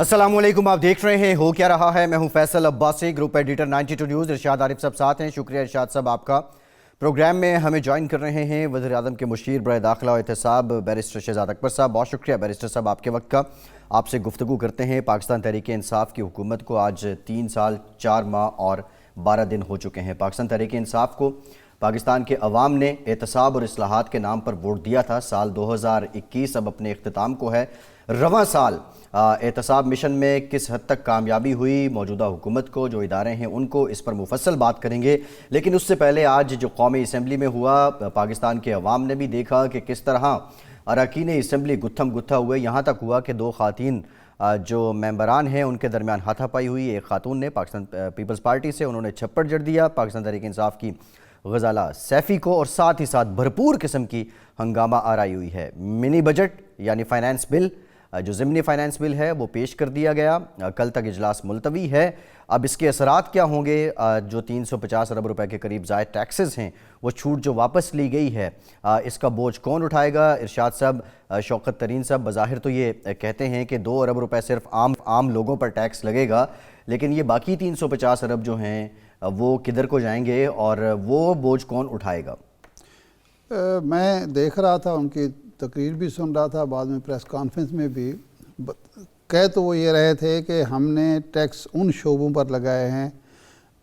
السلام علیکم، آپ دیکھ رہے ہیں ہو کیا رہا ہے۔ میں ہوں Faisal Abbasi, group editor 92 news. Irshad Arif صاحب ساتھ ہیں۔ شکریہ ارشاد صاحب آپ کا۔ پروگرام میں ہمیں جوائن کر رہے ہیں وزیر اعظم کے مشیر برائے داخلہ و احتساب بیرسٹر شہزاد اکبر صاحب۔ بہت شکریہ بیرسٹر صاحب آپ کے وقت کا۔ آپ سے گفتگو کرتے ہیں۔ پاکستان تحریک انصاف کی حکومت کو آج 3 سال 4 ماہ اور 12 دن ہو چکے ہیں۔ پاکستان تحریک انصاف کو پاکستان کے عوام نے احتساب اور اصلاحات کے نام پر ووٹ دیا تھا۔ سال 2021 اب اپنے اختتام کو ہے۔ رواں سال احتساب مشن میں کس حد تک کامیابی ہوئی، موجودہ حکومت کو، جو ادارے ہیں ان کو، اس پر مفصل بات کریں گے۔ لیکن اس سے پہلے آج جو قومی اسمبلی میں ہوا، پاکستان کے عوام نے بھی دیکھا کہ کس طرح اراکین اسمبلی گتھم گتھا ہوئے۔ یہاں تک ہوا کہ 2 خواتین جو ممبران ہیں ان کے درمیان ہاتھا پائی ہوئی۔ ایک خاتون نے پاکستان پیپلز پارٹی سے، انہوں نے چھپڑ جڑ دیا پاکستان تحریک انصاف کی غزالہ سیفی کو، اور ساتھ ہی ساتھ بھرپور قسم کی ہنگامہ آرائی ہوئی ہے۔ منی بجٹ یعنی فائنانس بل، جو ضمنی فائنانس بل ہے وہ پیش کر دیا گیا۔ کل تک اجلاس ملتوی ہے۔ اب اس کے اثرات کیا ہوں گے؟ جو 350 ارب روپے کے قریب زائد ٹیکسز ہیں، وہ چھوٹ جو واپس لی گئی ہے، اس کا بوجھ کون اٹھائے گا؟ ارشاد صاحب، شوکت ترین صاحب بظاہر تو یہ کہتے ہیں کہ 2 ارب روپے صرف عام لوگوں پر ٹیکس لگے گا، لیکن یہ باقی 350 ارب جو ہیں وہ کدھر کو جائیں گے اور وہ بوجھ کون اٹھائے گا؟ میں دیکھ رہا تھا، ان کی تقریر بھی سن رہا تھا، بعد میں پریس کانفرنس میں بھی کہہ تو وہ یہ رہے تھے کہ ہم نے ٹیکس ان شعبوں پر لگائے ہیں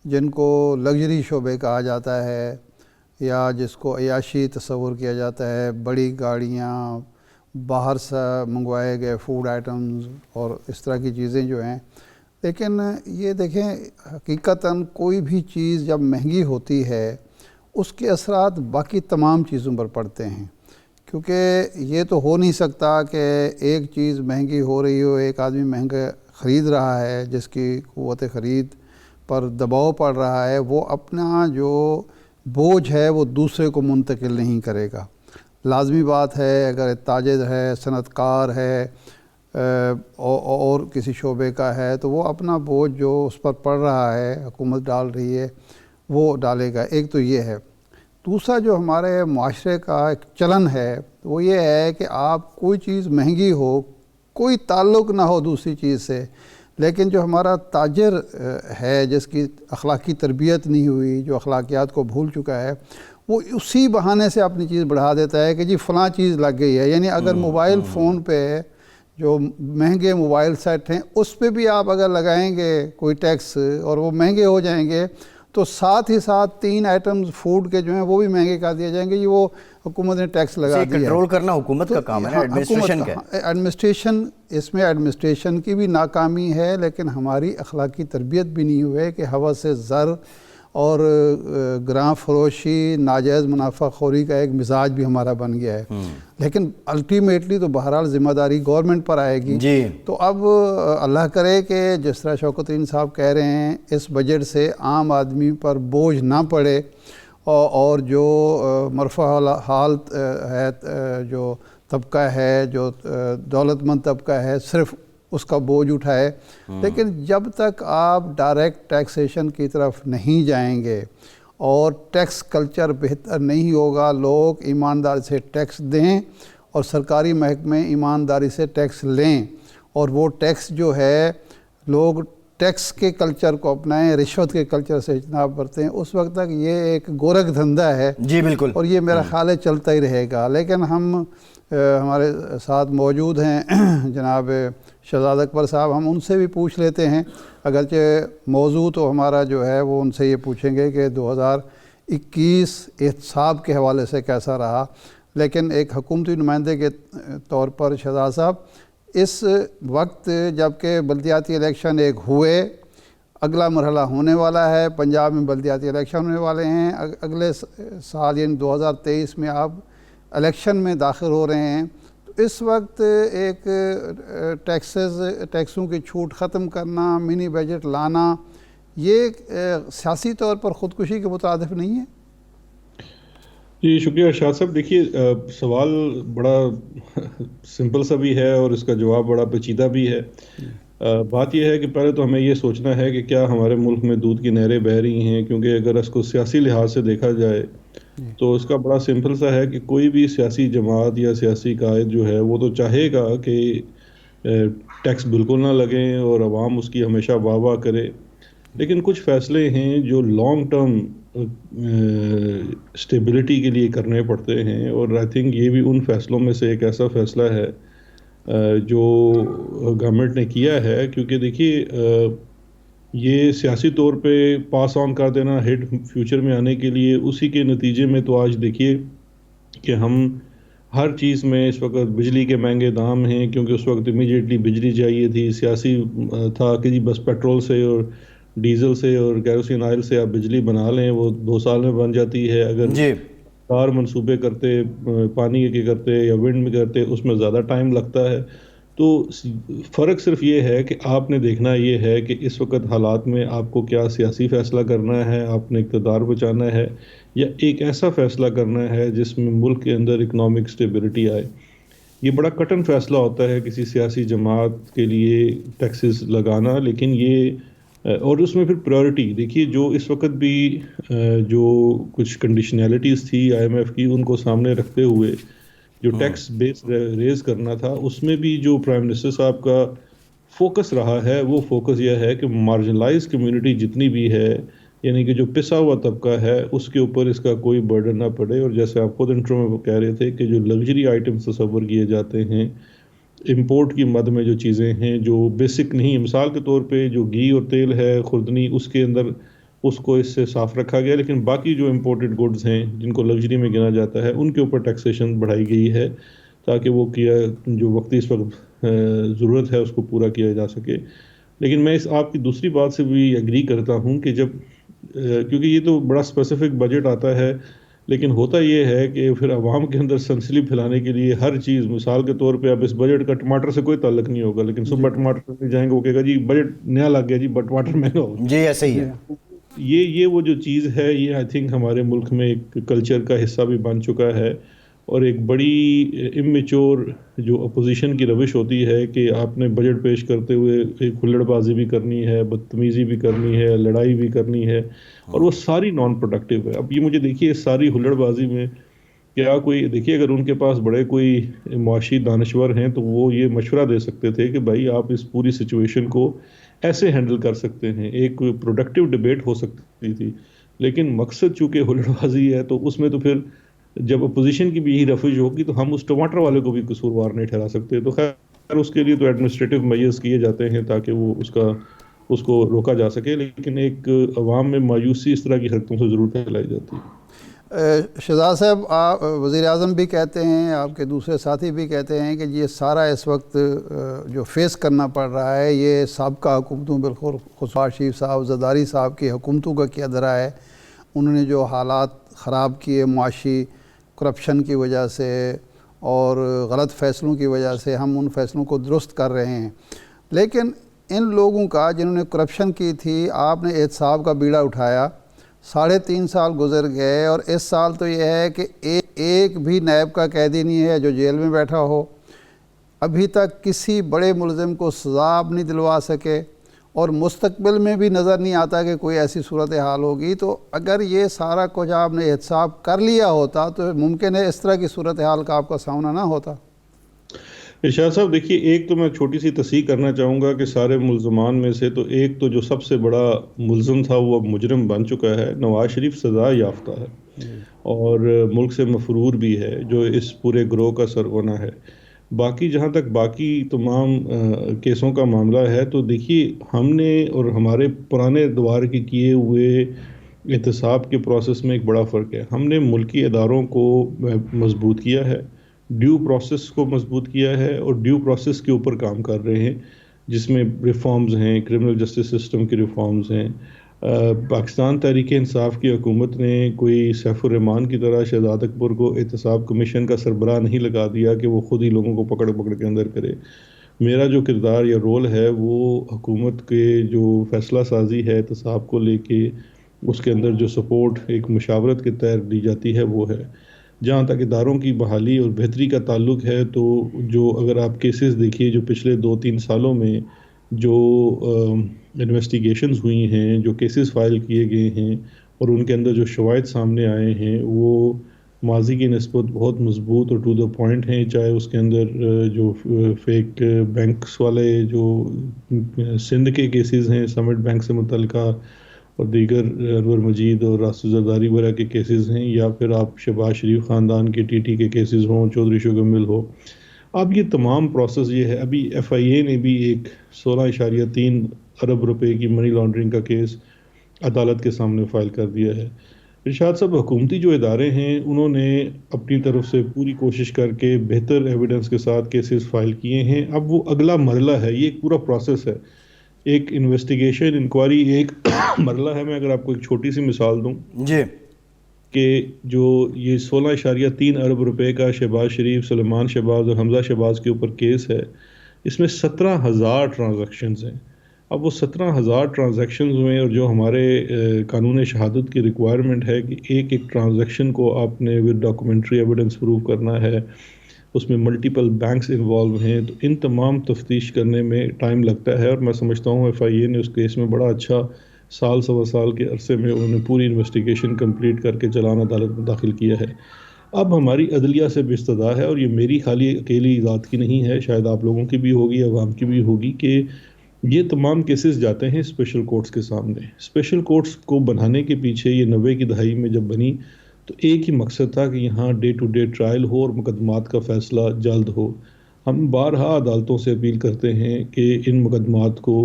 جن کو لگژری شعبے کہا جاتا ہے، یا جس کو عیاشی تصور کیا جاتا ہے، بڑی گاڑیاں، باہر سے منگوائے گئے فوڈ آئٹمز اور اس طرح کی چیزیں جو ہیں۔ لیکن یہ دیکھیں، حقیقتاً کوئی بھی چیز جب مہنگی ہوتی ہے اس کے اثرات باقی تمام چیزوں پر پڑتے ہیں، کیونکہ یہ تو ہو نہیں سکتا کہ ایک چیز مہنگی ہو رہی ہو، ایک آدمی مہنگا خرید رہا ہے، جس کی قوت خرید پر دباؤ پڑ رہا ہے، وہ اپنا جو بوجھ ہے وہ دوسرے کو منتقل نہیں کرے گا۔ لازمی بات ہے، اگر تاجر ہے، صنعت کار ہے اور کسی شعبے کا ہے، تو وہ اپنا بوجھ جو اس پر پڑ رہا ہے، حکومت ڈال رہی ہے، وہ ڈالے گا۔ ایک تو یہ ہے۔ دوسرا جو ہمارے معاشرے کا ایک چلن ہے وہ یہ ہے کہ آپ کوئی چیز مہنگی ہو، کوئی تعلق نہ ہو دوسری چیز سے، لیکن جو ہمارا تاجر ہے جس کی اخلاقی تربیت نہیں ہوئی، جو اخلاقیات کو بھول چکا ہے، وہ اسی بہانے سے اپنی چیز بڑھا دیتا ہے کہ جی فلاں چیز لگ گئی ہے۔ یعنی اگر موبائل فون پہ جو مہنگے موبائل سیٹ ہیں اس پہ بھی آپ اگر لگائیں گے کوئی ٹیکس اور وہ مہنگے ہو جائیں گے، تو ساتھ ہی ساتھ 3 آئٹمز فوڈ کے جو ہیں وہ بھی مہنگے کر دیے جائیں گے۔ یہ وہ حکومت نے ٹیکس لگا دیا ہے۔ کنٹرول کرنا حکومت کا کام ہے، ایڈمنسٹریشن کا۔ ایڈمنسٹریشن، اس میں ایڈمنسٹریشن کی بھی ناکامی ہے، لیکن ہماری اخلاقی تربیت بھی نہیں ہوئے کہ ہوس زر اور گراں فروشی، ناجائز منافع خوری کا ایک مزاج بھی ہمارا بن گیا ہے۔ لیکن الٹیمیٹلی تو بہرحال ذمہ داری گورنمنٹ پر آئے گی۔ تو اب اللہ کرے کہ جس طرح شوکت ترین صاحب کہہ رہے ہیں، اس بجٹ سے عام آدمی پر بوجھ نہ پڑے، اور جو مرفوع حال ہے، جو طبقہ ہے، جو دولت مند طبقہ ہے، صرف اس کا بوجھ اٹھائے۔ لیکن جب تک آپ ڈائریکٹ ٹیکسیشن کی طرف نہیں جائیں گے اور ٹیکس کلچر بہتر نہیں ہوگا، لوگ ایمانداری سے ٹیکس دیں اور سرکاری محکمے ایمانداری سے ٹیکس لیں، اور وہ ٹیکس جو ہے لوگ ٹیکس کے کلچر کو اپنائیں، رشوت کے کلچر سے اجتناب برتیں، اس وقت تک یہ ایک گورکھ دھندا ہے۔ جی بالکل، اور یہ میرا خیال ہے چلتا ہی رہے گا۔ لیکن ہمارے ساتھ موجود ہیں جناب شہزاد اکبر صاحب، ہم ان سے بھی پوچھ لیتے ہیں، اگرچہ موضوع تو ہمارا جو ہے وہ ان سے یہ پوچھیں گے کہ 2021 احتساب کے حوالے سے کیسا رہا، لیکن ایک حکومتی نمائندے کے طور پر شہزاد صاحب، اس وقت جب کہ بلدیاتی الیکشن ایک ہوئے، اگلا مرحلہ ہونے والا ہے، پنجاب میں بلدیاتی الیکشن ہونے والے ہیں، اگلے سال یعنی 2023 میں آپ الیکشن میں داخل ہو رہے ہیں، تو اس وقت ایک ٹیکسوں کی چھوٹ ختم کرنا، منی بجٹ لانا، یہ سیاسی طور پر خودکشی کے مترادف نہیں ہے؟ جی شکریہ ارشاد صاحب۔ دیکھیے، سوال بڑا سمپل سا بھی ہے اور اس کا جواب بڑا پیچیدہ بھی ہے۔ بات یہ ہے کہ پہلے تو ہمیں یہ سوچنا ہے کہ کیا ہمارے ملک میں دودھ کی نہریں بہہ رہی ہیں، کیونکہ اگر اس کو سیاسی لحاظ سے دیکھا جائے تو اس کا بڑا سمپل سا ہے کہ کوئی بھی سیاسی جماعت یا سیاسی قائد جو ہے وہ تو چاہے گا کہ ٹیکس بالکل نہ لگیں اور عوام اس کی ہمیشہ واہ واہ کرے. لیکن کچھ فیصلے ہیں جو لانگ ٹرم اسٹیبلٹی کے لیے کرنے پڑتے ہیں، اور آئی تھنک یہ بھی ان فیصلوں میں سے ایک ایسا فیصلہ ہے جو گورنمنٹ نے کیا ہے. کیونکہ دیکھیے یہ سیاسی طور پہ پاس آن کر دینا ہٹ فیوچر میں آنے کے لیے، اسی کے نتیجے میں تو آج دیکھیے کہ ہم ہر چیز میں اس وقت بجلی کے مہنگے دام ہیں، کیونکہ اس وقت امیجیٹلی بجلی چاہیے تھی. سیاسی تھا کہ جی بس پیٹرول سے اور ڈیزل سے اور کیروسین آئل سے آپ بجلی بنا لیں، وہ 2 سال میں بن جاتی ہے. اگر جی کار منصوبے کرتے، پانی کے کرتے یا ونڈ میں کرتے، اس میں زیادہ ٹائم لگتا ہے. تو فرق صرف یہ ہے کہ آپ نے دیکھنا یہ ہے کہ اس وقت حالات میں آپ کو کیا سیاسی فیصلہ کرنا ہے، آپ نے اقتدار بچانا ہے، یا ایک ایسا فیصلہ کرنا ہے جس میں ملک کے اندر اکنامک اسٹیبلٹی آئے. یہ بڑا کٹن فیصلہ ہوتا ہے کسی سیاسی جماعت کے لیے ٹیکسز لگانا، لیکن یہ اور اس میں پھر پرائورٹی دیکھیے جو اس وقت بھی جو کچھ کنڈیشنلٹیز تھی آئی ایم ایف کی، ان کو سامنے رکھتے ہوئے جو ٹیکس بیس ریز کرنا تھا، اس میں بھی جو پرائم منسٹر صاحب کا فوکس رہا ہے وہ فوکس یہ ہے کہ مارجنلائز کمیونٹی جتنی بھی ہے، یعنی کہ جو پسا ہوا طبقہ ہے، اس کے اوپر اس کا کوئی برڈن نہ پڑے. اور جیسے آپ خود انٹرو میں کہہ رہے تھے کہ جو لگژری آئٹمس تصور کیے جاتے ہیں امپورٹ کی مد میں، جو چیزیں ہیں جو بیسک نہیں، مثال کے طور پہ جو گھی اور تیل ہے خوردنی، اس کے اندر اس کو اس سے صاف رکھا گیا، لیکن باقی جو امپورٹڈ گڈز ہیں جن کو لگژری میں گنا جاتا ہے، ان کے اوپر ٹیکسیشن بڑھائی گئی ہے تاکہ وہ کیا جو وقتی اس وقت ضرورت ہے اس کو پورا کیا جا سکے. لیکن میں اس آپ کی دوسری بات سے بھی ایگری کرتا ہوں کہ جب کیونکہ یہ تو بڑا اسپیسیفک بجٹ آتا ہے، لیکن ہوتا یہ ہے کہ پھر عوام کے اندر سنسلی پھیلانے کے لیے ہر چیز، مثال کے طور پہ اب اس بجٹ کا ٹماٹر سے کوئی تعلق نہیں ہوگا، لیکن صبح ٹماٹر لے جائیں گے، وہ کہے گا جی بجٹ نیا لگ گیا جی، ٹماٹر مہنگا ہو گیا. جی ایسے ہی ہے. یہ وہ جو چیز ہے، یہ آئی تھنک ہمارے ملک میں ایک کلچر کا حصہ بھی بن چکا ہے. اور ایک بڑی امیچور جو اپوزیشن کی روش ہوتی ہے کہ آپ نے بجٹ پیش کرتے ہوئے ایک ہلڑ بازی بھی کرنی ہے، بدتمیزی بھی کرنی ہے، لڑائی بھی کرنی ہے، اور وہ ساری نان پروڈکٹیو ہے. اب یہ مجھے دیکھیے اس ساری ہلڑ بازی میں کیا کوئی دیکھیے اگر ان کے پاس بڑے کوئی معاشی دانشور ہیں تو وہ یہ مشورہ دے سکتے تھے کہ بھائی آپ اس پوری سچویشن کو ایسے ہینڈل کر سکتے ہیں، ایک پروڈکٹیو ڈبیٹ ہو سکتی تھی. لیکن مقصد چونکہ ہلڑ بازی ہے تو اس میں تو پھر جب اپوزیشن کی بھی یہی رفج ہوگی تو ہم اس ٹماٹر والے کو بھی قصوروار نہیں ٹھہرا سکتے. تو خیر اس کے لیے تو ایڈمنسٹریٹو میجرز کیے جاتے ہیں تاکہ وہ اس کو روکا جا سکے، لیکن ایک عوام میں مایوسی اس طرح کی حرکتوں سے ضرور پھیلائی جاتی ہے. شہزاد صاحب، وزیر اعظم بھی کہتے ہیں، آپ کے دوسرے ساتھی بھی کہتے ہیں کہ یہ سارا اس وقت جو فیس کرنا پڑ رہا ہے یہ سابقہ حکومتوں، بالخصوص شریف صاحب، زرداری صاحب کی حکومتوں کا کیا درا ہے. انہوں نے جو حالات خراب کیے معاشی، کرپشن کی وجہ سے اور غلط فیصلوں کی وجہ سے، ہم ان فیصلوں کو درست کر رہے ہیں. لیکن ان لوگوں کا جنہوں نے کرپشن کی تھی، آپ نے احتساب کا بیڑا اٹھایا، 3.5 سال گزر گئے، اور اس سال تو یہ ہے کہ ایک بھی نیب کا قیدی نہیں ہے جو جیل میں بیٹھا ہو. ابھی تک کسی بڑے ملزم کو سزا آپ نہیں دلوا سکے، اور مستقبل میں بھی نظر نہیں آتا کہ کوئی ایسی صورتحال ہوگی. تو اگر یہ سارا کچھ آپ نے احتساب کر لیا ہوتا تو ممکن ہے اس طرح کی صورتحال کا آپ کا سامنا نہ ہوتا. ارشاد صاحب دیکھیے، ایک تو میں چھوٹی سی تصحیح کرنا چاہوں گا کہ سارے ملزمان میں سے تو ایک تو جو سب سے بڑا ملزم تھا وہ اب مجرم بن چکا ہے. نواز شریف سزا یافتہ ہے اور ملک سے مفرور بھی ہے، جو اس پورے گروہ کا سرغنہ ہے. باقی جہاں تک باقی تمام کیسوں کا معاملہ ہے تو دیکھیے ہم نے اور ہمارے پرانے دوار کے کیے ہوئے احتساب کے پروسیس میں ایک بڑا فرق ہے. ہم نے ملکی اداروں کو مضبوط کیا ہے، ڈیو پروسیس کو مضبوط کیا ہے، اور ڈیو پروسیس کے اوپر کام کر رہے ہیں، جس میں ریفارمز ہیں، کرمنل جسٹس سسٹم کی ریفارمز ہیں. پاکستان تحریک انصاف کی حکومت نے کوئی سیف الرحمان کی طرح شہزاد اکبر کو احتساب کمیشن کا سربراہ نہیں لگا دیا کہ وہ خود ہی لوگوں کو پکڑ کے اندر کرے. میرا جو کردار یا رول ہے وہ حکومت کے جو فیصلہ سازی ہے احتساب کو لے کے، اس کے اندر جو سپورٹ ایک مشاورت کے تحت دی جاتی ہے وہ ہے. جہاں تک اداروں کی بحالی اور بہتری کا تعلق ہے تو جو اگر آپ کیسز دیکھیے جو پچھلے 2-3 سالوں میں جو انویسٹیگیشنز ہوئی ہیں، جو کیسز فائل کیے گئے ہیں اور ان کے اندر جو شواہد سامنے آئے ہیں، وہ ماضی کی نسبت بہت مضبوط اور ٹو دا پوائنٹ ہیں، چاہے اس کے اندر جو فیک بینکس والے جو سندھ کے کیسز ہیں سمٹ بینک سے متعلقہ اور دیگر انور مجید اور راشد زرداری وغیرہ کے کیسز ہیں، یا پھر آپ شہباز شریف خاندان کے ٹی ٹی کے کیسز ہوں، چودھری شوگر مل ہو، اب یہ تمام پروسیس یہ ہے. ابھی ایف آئی اے نے بھی ایک 16.3 ارب روپے کی منی لانڈرنگ کا کیس عدالت کے سامنے فائل کر دیا ہے. ارشاد صاحب، حکومتی جو ادارے ہیں انہوں نے اپنی طرف سے پوری کوشش کر کے بہتر ایویڈنس کے ساتھ کیسز فائل کیے ہیں. اب وہ اگلا مرحلہ ہے، یہ ایک پورا پروسیس ہے، ایک انویسٹیگیشن انکوائری ایک مرحلہ ہے. میں اگر آپ کو ایک چھوٹی سی مثال دوں جی کہ جو یہ 16.3 ارب روپے کا شہباز شریف، سلیمان شہباز اور حمزہ شہباز کے اوپر کیس ہے، اس میں 17,000 ٹرانزیکشنز ہیں. اب وہ 17,000 ٹرانزیکشنز ہوئے، اور جو ہمارے قانون شہادت کی ریکوائرمنٹ ہے کہ ایک ایک ٹرانزیکشن کو آپ نے ود ڈاکومنٹری ایویڈنس پروو کرنا ہے، اس میں ملٹیپل بینکس انوالو ہیں، تو ان تمام تفتیش کرنے میں ٹائم لگتا ہے. اور میں سمجھتا ہوں ایف آئی اے نے اس کیس میں بڑا اچھا سال سوا سال کے عرصے میں انہوں نے پوری انویسٹیگیشن کمپلیٹ کر کے چلان عدالت میں داخل کیا ہے. اب ہماری عدلیہ سے بھی استدعا ہے، اور یہ میری خالی اکیلی ذات کی نہیں ہے، شاید آپ لوگوں کی بھی ہوگی، عوام کی بھی ہوگی، کہ یہ تمام کیسز جاتے ہیں اسپیشل کورٹس کے سامنے. اسپیشل کورٹس کو بنانے کے پیچھے یہ 90 کی دہائی میں جب بنی تو ایک ہی مقصد تھا کہ یہاں ڈے ٹو ڈے ٹرائل ہو اور مقدمات کا فیصلہ جلد ہو. ہم بارہا عدالتوں سے اپیل کرتے ہیں کہ ان مقدمات کو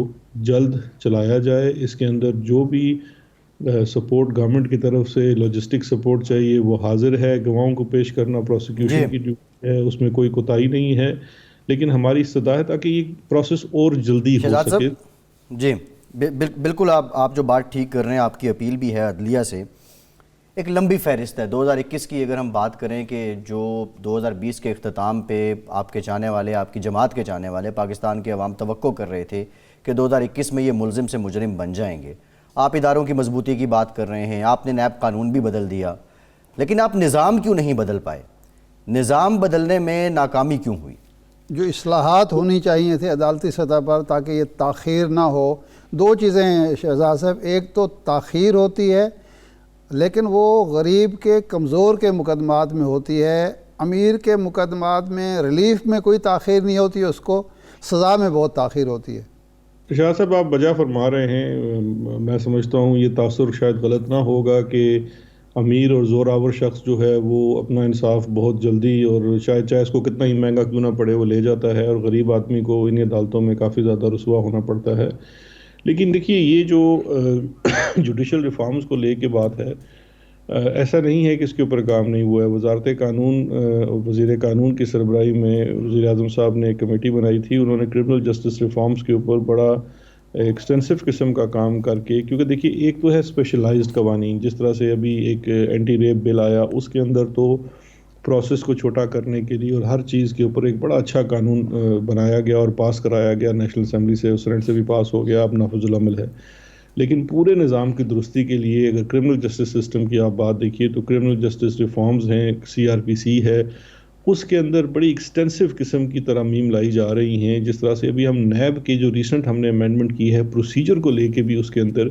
جلد چلایا جائے. اس کے اندر جو بھی سپورٹ گورنمنٹ کی طرف سے لاجسٹک سپورٹ چاہیے وہ حاضر ہے، گواہوں کو پیش کرنا جی پروسیکیوشن کی ڈیوٹی ہے، اس میں کوئی کوتاہی نہیں ہے، لیکن ہماری استدعا ہے تاکہ یہ پروسیس اور جلدی ہو شہزاد سکے. صاحب جی بالکل آپ جو بات ٹھیک کر رہے ہیں، آپ کی اپیل بھی ہے عدلیہ سے. ایک لمبی فہرست ہے 2021 کی. اگر ہم بات کریں کہ جو 2020 کے اختتام پہ آپ کے چاہنے والے، آپ کی جماعت کے چاہنے والے، پاکستان کے عوام توقع کر رہے تھے کہ 2021 میں یہ ملزم سے مجرم بن جائیں گے. آپ اداروں کی مضبوطی کی بات کر رہے ہیں، آپ نے نیب قانون بھی بدل دیا، لیکن آپ نظام کیوں نہیں بدل پائے؟ نظام بدلنے میں ناکامی کیوں ہوئی؟ جو اصلاحات ہونی چاہیے تھے عدالتی سطح پر تاکہ یہ تاخیر نہ ہو. دو چیزیں ہیں شہزاد صاحب، ایک تو تاخیر ہوتی ہے لیکن وہ غریب کے کمزور کے مقدمات میں ہوتی ہے، امیر کے مقدمات میں ریلیف میں کوئی تاخیر نہیں ہوتی، اس کو سزا میں بہت تاخیر ہوتی ہے. شاہ صاحب، آپ بجا فرما رہے ہیں. میں سمجھتا ہوں یہ تاثر شاید غلط نہ ہوگا کہ امیر اور زوراور شخص جو ہے وہ اپنا انصاف بہت جلدی اور چاہے اس کو کتنا ہی مہنگا کیوں نہ پڑے وہ لے جاتا ہے، اور غریب آدمی کو انہیں عدالتوں میں کافی زیادہ رسوا ہونا پڑتا ہے. لیکن دیکھیے، یہ جو جوڈیشل ریفارمز کو لے کے بات ہے، ایسا نہیں ہے کہ اس کے اوپر کام نہیں ہوا ہے. وزارت قانون، وزیر قانون کی سربراہی میں وزیر اعظم صاحب نے ایک کمیٹی بنائی تھی. انہوں نے کرمنل جسٹس ریفارمز کے اوپر بڑا ایکسٹینسو قسم کا کام کر کے، کیونکہ دیکھیے ایک تو ہے اسپیشلائزڈ قوانین، جس طرح سے ابھی ایک اینٹی ریپ بل آیا، اس کے اندر تو پروسیس کو چھوٹا کرنے کے لیے اور ہر چیز کے اوپر ایک بڑا اچھا قانون بنایا گیا اور پاس کرایا گیا نیشنل اسمبلی سے، سینٹ سے بھی پاس ہو گیا، اب نافذ العمل ہے. لیکن پورے نظام کی درستی کے لیے اگر کرمنل جسٹس سسٹم کی آپ بات دیکھیے تو کرمنل جسٹس ریفارمز ہیں، سی آر پی سی ہے، اس کے اندر بڑی ایکسٹینسو قسم کی ترامیم لائی جا رہی ہیں. جس طرح سے ابھی ہم نیب کی جو ریسنٹ ہم نے امینڈمنٹ کی ہے، پروسیجر کو لے کے بھی اس کے اندر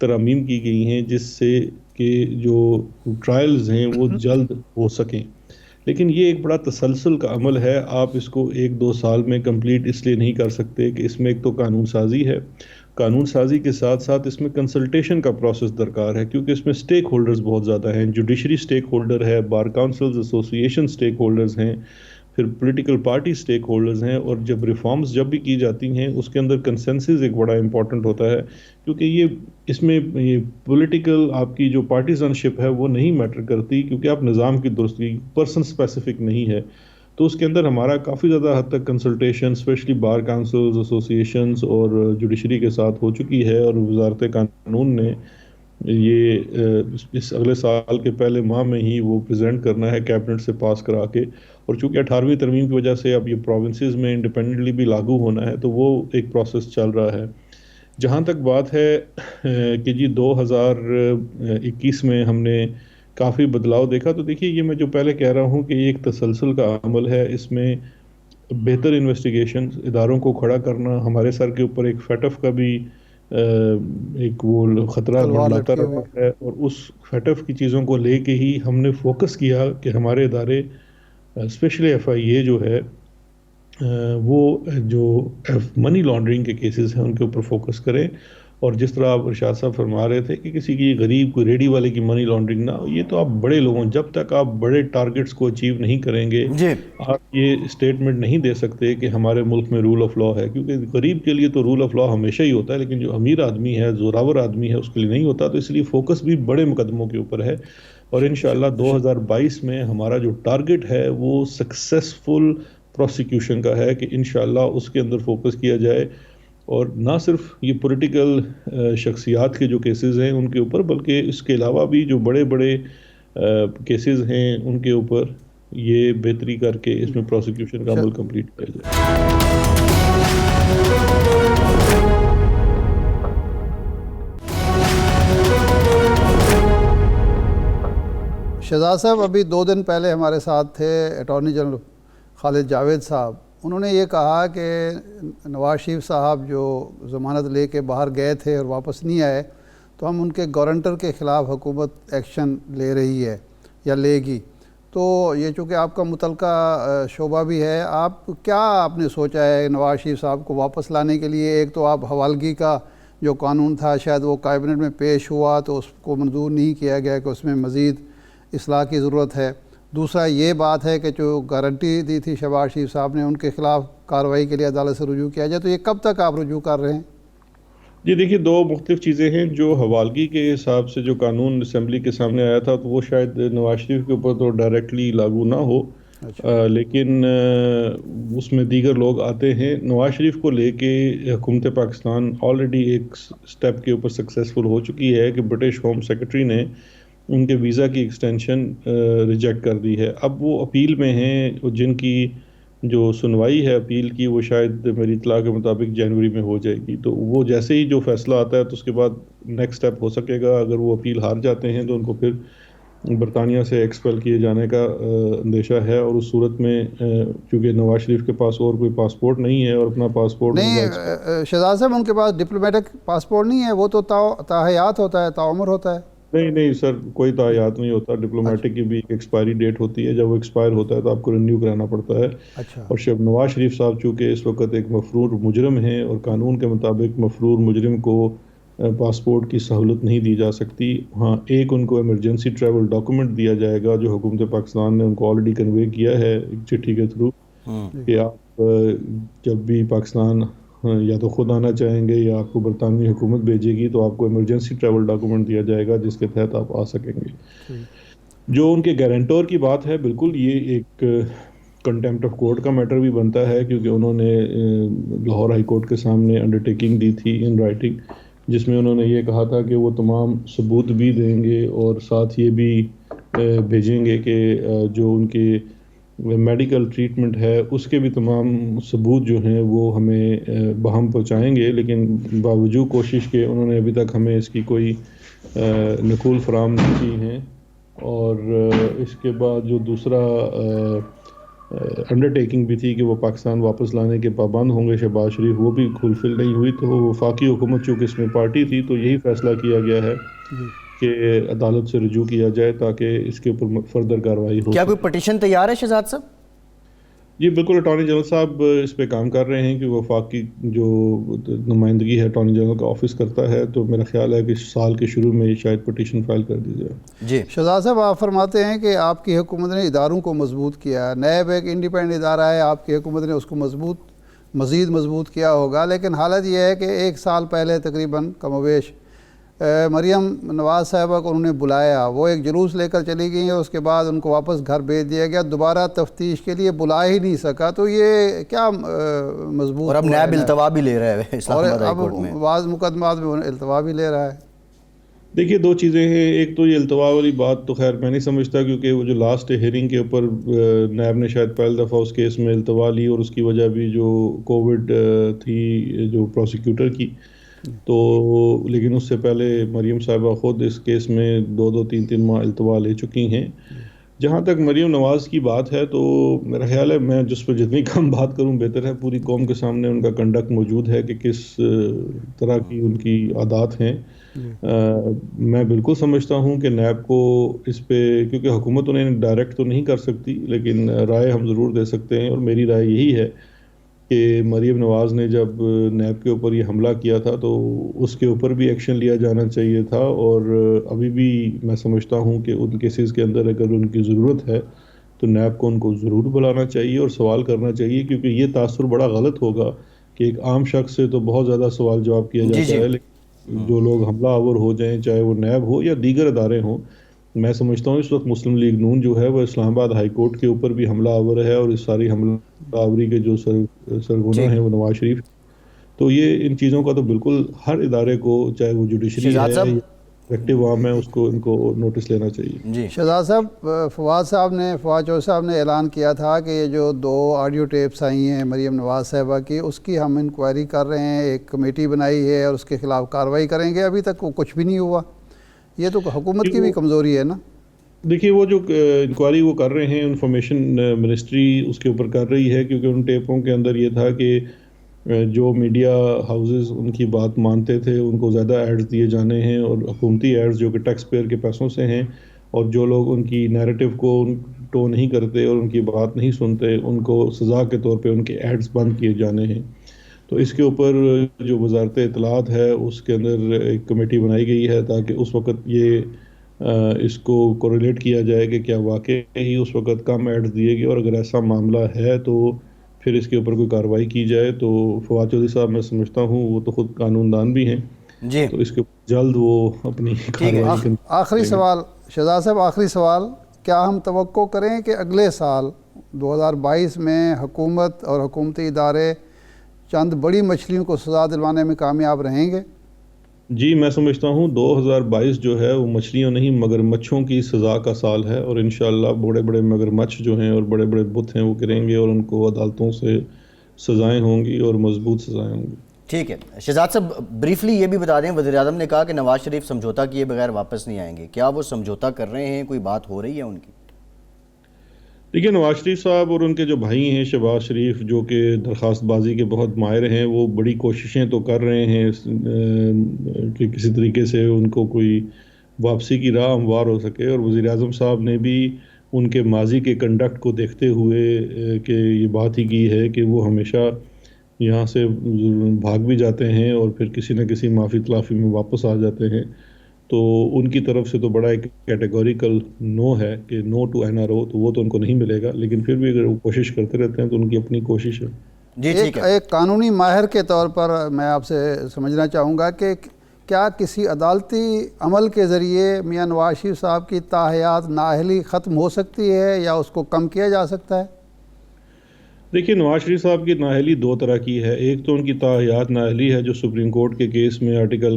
ترامیم کی گئی ہیں، جس سے کہ جو ٹرائلز ہیں وہ جلد ہو سکیں. لیکن یہ ایک بڑا تسلسل کا عمل ہے، آپ اس کو 1-2 سال میں کمپلیٹ اس لیے نہیں کر سکتے کہ اس میں ایک تو قانون سازی ہے، قانون سازی کے ساتھ ساتھ اس میں کنسلٹیشن کا پروسیس درکار ہے، کیونکہ اس میں سٹیک ہولڈرز بہت زیادہ ہیں. جوڈیشری سٹیک ہولڈر ہے، bar councils association stake holders ہیں، پھر پولیٹیکل پارٹی سٹیک ہولڈرز ہیں. اور جب ریفارمز جب بھی کی جاتی ہیں اس کے اندر کنسنسس ایک بڑا امپورٹنٹ ہوتا ہے، کیونکہ اس میں یہ پولیٹیکل آپ کی جو پارٹیزن شپ ہے وہ نہیں میٹر کرتی، کیونکہ آپ نظام کی درستی پرسن اسپیسیفک نہیں ہے. تو اس کے اندر ہمارا کافی زیادہ حد تک consultation especially bar councils associations اور جوڈیشری کے ساتھ ہو چکی ہے. اور وزارت قانون نے یہ اس اگلے سال کے پہلے ماہ میں ہی وہ پریزنٹ کرنا ہے کیبنٹ سے پاس کرا کے. اور چونکہ 18ویں ترمیم کی وجہ سے اب یہ پروونسز میں انڈیپینڈنٹلی بھی لاگو ہونا ہے، تو وہ ایک پروسیس چل رہا ہے. جہاں تک بات ہے کہ جی 2021 میں ہم نے کافی بدلاؤ دیکھا، تو دیکھیے یہ میں جو پہلے کہہ رہا ہوں کہ یہ ایک تسلسل کا عمل ہے. اس میں بہتر انویسٹیگیشن اداروں کو کھڑا کرنا، ہمارے سر کے اوپر ایک فیٹف کا بھی ایک وہ خطرہ تلوار منڈلاتا لٹکی رہا ہوئی. ہے، اور اس ہدف کی چیزوں کو لے کے ہی ہم نے فوکس کیا کہ ہمارے ادارے اسپیشلی FIA جو ہے وہ جو منی لانڈرنگ کے کیسز ہیں ان کے اوپر فوکس کریں. اور جس طرح آپ ارشاد صاحب فرما رہے تھے کہ کسی کی غریب کوئی ریڈی والے کی منی لانڈرنگ نہ ہو، یہ تو آپ بڑے لوگوں، جب تک آپ بڑے ٹارگٹس کو اچیو نہیں کریں گے جی آپ یہ اسٹیٹمنٹ نہیں دے سکتے کہ ہمارے ملک میں رول آف لا ہے، کیونکہ غریب کے لیے تو رول آف لا ہمیشہ ہی ہوتا ہے، لیکن جو امیر آدمی ہے، زوراور آدمی ہے، اس کے لیے نہیں ہوتا. تو اس لیے فوکس بھی بڑے مقدموں کے اوپر ہے. اور انشاءاللہ 2022 میں ہمارا جو ٹارگٹ ہے وہ سکسیسفل پروسیکیوشن کا ہے کہ انشاءاللہ اس کے اندر فوکس کیا جائے، اور نہ صرف یہ پولیٹیکل شخصیات کے جو کیسز ہیں ان کے اوپر، بلکہ اس کے علاوہ بھی جو بڑے بڑے کیسز ہیں ان کے اوپر یہ بہتری کر کے اس میں پروسیکیوشن کا عمل کمپلیٹ کیا جائے. شہزاد صاحب ابھی 2 دن پہلے ہمارے ساتھ تھے اٹارنی جنرل خالد جاوید صاحب. انہوں نے یہ کہا کہ نواز شریف صاحب جو ضمانت لے کے باہر گئے تھے اور واپس نہیں آئے تو ہم ان کے گارنٹر کے خلاف حکومت ایکشن لے رہی ہے یا لے گی. تو یہ چونکہ آپ کا متعلقہ شعبہ بھی ہے، آپ نے سوچا ہے نواز شریف صاحب کو واپس لانے کے لیے؟ ایک تو آپ حوالگی کا جو قانون تھا شاید وہ کابینٹ میں پیش ہوا تو اس کو منظور نہیں کیا گیا کہ اس میں مزید اصلاح کی ضرورت ہے. دوسرا یہ بات ہے کہ جو گارنٹی دی تھی شہباز شریف صاحب نے ان کے خلاف کارروائی کے لیے عدالت سے رجوع کیا جائے. تو یہ کب تک آپ رجوع کر رہے ہیں؟ جی دیکھیے، 2 مختلف چیزیں ہیں. جو حوالگی کے حساب سے جو قانون اسمبلی کے سامنے آیا تھا تو وہ شاید نواز شریف کے اوپر تو ڈائریکٹلی لاگو نہ ہو، لیکن اس میں دیگر لوگ آتے ہیں. نواز شریف کو لے کے حکومت پاکستان آلریڈی ایک سٹیپ کے اوپر سکسیسفل ہو چکی ہے کہ برٹش ہوم سیکرٹری نے ان کے ویزا کی ایکسٹینشن ریجیکٹ کر دی ہے. اب وہ اپیل میں ہیں، جن کی جو سنوائی ہے اپیل کی وہ شاید میری اطلاع کے مطابق جنوری میں ہو جائے گی. تو وہ جیسے ہی جو فیصلہ آتا ہے تو اس کے بعد نیکسٹ سٹیپ ہو سکے گا. اگر وہ اپیل ہار جاتے ہیں تو ان کو پھر برطانیہ سے ایکسپیل کیے جانے کا اندیشہ ہے. اور اس صورت میں چونکہ نواز شریف کے پاس اور کوئی پاسپورٹ نہیں ہے اور اپنا پاسپورٹ نہیں شہزاد صاحب، ان کے پاس ڈپلومیٹک پاسپورٹ نہیں ہے، وہ تو تاحیات ہوتا ہے، تعمر ہوتا ہے. نہیں سر، کوئی تعیات نہیں ہوتا. ڈپلومیٹک کی بھی ایک ایکسپائری ڈیٹ ہوتی ہے، جب وہ ایکسپائر ہوتا ہے تو آپ کو رینیو کرانا پڑتا ہے. اچھا. اور شب نواز شریف صاحب چونکہ اس وقت ایک مفرور مجرم ہیں اور قانون کے مطابق مفرور مجرم کو پاسپورٹ کی سہولت نہیں دی جا سکتی. ہاں، ایک ان کو ایمرجنسی ٹریول ڈاکومنٹ دیا جائے گا جو حکومت پاکستان نے ان کو آلریڈی کنوے کیا ہے ایک چٹھی کے تھرو، کہ آپ جب بھی پاکستان یا تو خود آنا چاہیں گے یا آپ کو برطانوی حکومت بھیجے گی تو آپ کو ایمرجنسی ٹریول ڈاکومنٹ دیا جائے گا جس کے تحت آپ آ سکیں گے. جو ان کے گارنٹور کی بات ہے، بالکل یہ ایک کنٹیمپٹ آف کورٹ کا میٹر بھی بنتا ہے، کیونکہ انہوں نے لاہور ہائی کورٹ کے سامنے انڈرٹیکنگ دی تھی ان رائٹنگ، جس میں انہوں نے یہ کہا تھا کہ وہ تمام ثبوت بھی دیں گے اور ساتھ یہ بھی بھیجیں گے کہ جو ان کے میڈیکل ٹریٹمنٹ ہے اس کے بھی تمام ثبوت جو ہیں وہ ہمیں بہم پہنچائیں گے. لیکن باوجود کوشش کے انہوں نے ابھی تک ہمیں اس کی کوئی نقول فراہم نہیں کی ہیں. اور اس کے بعد جو دوسرا انڈرٹیکنگ بھی تھی کہ وہ پاکستان واپس لانے کے پابند ہوں گے شہباز شریف، وہ بھی فلفل نہیں ہوئی. تو وفاقی حکومت چونکہ اس میں پارٹی تھی تو یہی فیصلہ کیا گیا ہے کہ عدالت سے رجوع کیا جائے تاکہ اس کے اوپر فردر کارروائی ہو. کیا کوئی پٹیشن تیار ہے شہزاد صاحب؟ جی بالکل، اٹارنی جنرل صاحب اس پہ کام کر رہے ہیں کہ وفاق کی جو نمائندگی ہے اٹارنی جنرل کا آفس کرتا ہے، تو میرا خیال ہے کہ سال کے شروع میں شاید پٹیشن فائل کر دی جائے. جی شہزاد صاحب، آپ فرماتے ہیں کہ آپ کی حکومت نے اداروں کو مضبوط کیا. نیب ایک انڈیپینڈنٹ ادارہ ہے، آپ کی حکومت نے اس کو مزید مضبوط کیا ہوگا، لیکن حالت یہ ہے کہ 1 سال پہلے تقریباً کم و بیش مریم نواز صاحبہ کو انہوں نے بلایا، وہ ایک جلوس لے کر چلی گئی ہیں، اس کے بعد ان کو واپس گھر بھیج دیا گیا، دوبارہ تفتیش کے لیے بلا ہی نہیں سکا. تو یہ کیا مضبوط، اور اب نیب التوا بھی لے رہا ہے اسلام آباد ہائی کورٹ میں، بعض مقدمات میں التوا بھی لے رہا ہے. دیکھیے 2 چیزیں ہیں. ایک تو یہ التوا والی بات تو خیر میں نہیں سمجھتا، کیونکہ وہ جو لاسٹ ہیئرنگ کے اوپر نیب نے شاید پہلی دفعہ اس کیس میں التوا لی، اور اس کی وجہ بھی جو کووڈ تھی جو پروسیکیوٹر کی. تو لیکن اس سے پہلے مریم صاحبہ خود اس کیس میں 2-3 ماہ التوا لے چکی ہیں. جہاں تک مریم نواز کی بات ہے تو میرا خیال ہے میں جس پر جتنی کم بات کروں بہتر ہے. پوری قوم کے سامنے ان کا کنڈکٹ موجود ہے کہ کس طرح کی ان کی عادات ہیں. میں بالکل سمجھتا ہوں کہ نیب کو اس پہ، کیونکہ حکومت انہیں ڈائریکٹ تو نہیں کر سکتی، لیکن رائے ہم ضرور دے سکتے ہیں. اور میری رائے یہی ہے کہ مریم نواز نے جب نیب کے اوپر یہ حملہ کیا تھا تو اس کے اوپر بھی ایکشن لیا جانا چاہیے تھا. اور ابھی بھی میں سمجھتا ہوں کہ ان کیسز کے اندر اگر ان کی ضرورت ہے تو نیب کو ان کو ضرور بلانا چاہیے اور سوال کرنا چاہیے، کیونکہ یہ تاثر بڑا غلط ہوگا کہ ایک عام شخص سے تو بہت زیادہ سوال جواب کیا جی جاتا جی. ہے، لیکن جو لوگ حملہ آور ہو جائیں، چاہے وہ نیب ہو یا دیگر ادارے ہوں. میں سمجھتا ہوں اس وقت مسلم لیگ نون جو ہے وہ اسلام آباد ہائی کورٹ کے اوپر بھی حملہ آور ہے، اور اس ساری حملہ آوری کے جو سرغنہ ٹھیک. ہیں وہ نواز شریف. تو یہ ان چیزوں کا تو بالکل ہر ادارے کو، چاہے وہ جوڈیشری شہزاد ہے صاحب. یا ایکٹیو عام ہے، اس کو ان کو نوٹس لینا چاہیے. جی شہزاد صاحب، فواد چودھری صاحب نے اعلان کیا تھا کہ یہ جو 2 آڈیو ٹیپس آئی ہیں مریم نواز صاحبہ کی، اس کی ہم انکوائری کر رہے ہیں، ایک کمیٹی بنائی ہے اور اس کے خلاف کارروائی کریں گے. ابھی تک وہ کچھ بھی نہیں ہوا. یہ تو حکومت کی بھی کمزوری ہے نا. دیکھیے وہ جو انکوائری وہ کر رہے ہیں، انفارمیشن منسٹری اس کے اوپر کر رہی ہے، کیونکہ ان ٹیپوں کے اندر یہ تھا کہ جو میڈیا ہاؤسز ان کی بات مانتے تھے ان کو زیادہ ایڈز دیے جانے ہیں، اور حکومتی ایڈز جو کہ ٹیکس پیئر کے پیسوں سے ہیں، اور جو لوگ ان کی نیریٹو کو ٹو نہیں کرتے اور ان کی بات نہیں سنتے ان کو سزا کے طور پہ ان کے ایڈز بند کیے جانے ہیں. تو اس کے اوپر جو وزارت اطلاعات ہے اس کے اندر ایک کمیٹی بنائی گئی ہے تاکہ اس وقت یہ اس کو کوریلیٹ کیا جائے کہ کیا واقعی ہی اس وقت کم ایڈز دیے گئے، اور اگر ایسا معاملہ ہے تو پھر اس کے اوپر کوئی کارروائی کی جائے. تو فواد چودھری صاحب میں سمجھتا ہوں وہ تو خود قانون دان بھی ہیں، جی تو اس کے اوپر جلد وہ اپنی ٹھیک ہے. کارروائی آخری سوال شہزاد صاحب، آخری سوال، کیا ہم توقع کریں کہ اگلے سال 2022 میں حکومت اور حکومتی ادارے چند بڑی مچھلیوں کو سزا دلوانے میں کامیاب رہیں گے؟ جی میں سمجھتا ہوں 2022 جو ہے وہ مچھلیوں نہیں مگر مچھوں کی سزا کا سال ہے، اور انشاءاللہ بڑے بڑے مگر مچھ جو ہیں اور بڑے بڑے بت ہیں وہ گریں گے اور ان کو عدالتوں سے سزائیں ہوں گی اور مضبوط سزائیں ہوں گی. ٹھیک ہے. شہزاد صاحب بریفلی یہ بھی بتا دیں، وزیر اعظم نے کہا کہ نواز شریف سمجھوتا کیے بغیر واپس نہیں آئیں گے. کیا وہ سمجھوتا کر رہے ہیں؟ کوئی بات ہو رہی ہے ان کی؟ دیکھیے نواز شریف صاحب اور ان کے جو بھائی ہیں شہباز شریف جو کہ درخواست بازی کے بہت ماہر ہیں، وہ بڑی کوششیں تو کر رہے ہیں کہ کسی طریقے سے ان کو کوئی واپسی کی راہ ہموار ہو سکے. اور وزیر اعظم صاحب نے بھی ان کے ماضی کے کنڈکٹ کو دیکھتے ہوئے کہ یہ بات ہی کی ہے کہ وہ ہمیشہ یہاں سے بھاگ بھی جاتے ہیں اور پھر کسی نہ کسی معافی تلافی میں واپس آ جاتے ہیں. تو ان کی طرف سے تو بڑا ایک کیٹیگوریکل نو ہے کہ نو ٹو این آر او، تو وہ تو ان کو نہیں ملے گا، لیکن پھر بھی اگر وہ کوشش کرتے رہتے ہیں تو ان کی اپنی کوشش ہے. جی ٹھیک ہے. ایک قانونی ماہر کے طور پر میں آپ سے سمجھنا چاہوں گا کہ کیا کسی عدالتی عمل کے ذریعے میاں نواز شریف صاحب کی تاحیات نااہلی ختم ہو سکتی ہے یا اس کو کم کیا جا سکتا ہے؟ دیکھیے نواز شریف صاحب کی نااہلی 2 طرح کی ہے. ایک تو ان کی تاحیات نااہلی ہے جو سپریم کورٹ کے کیس میں آرٹیکل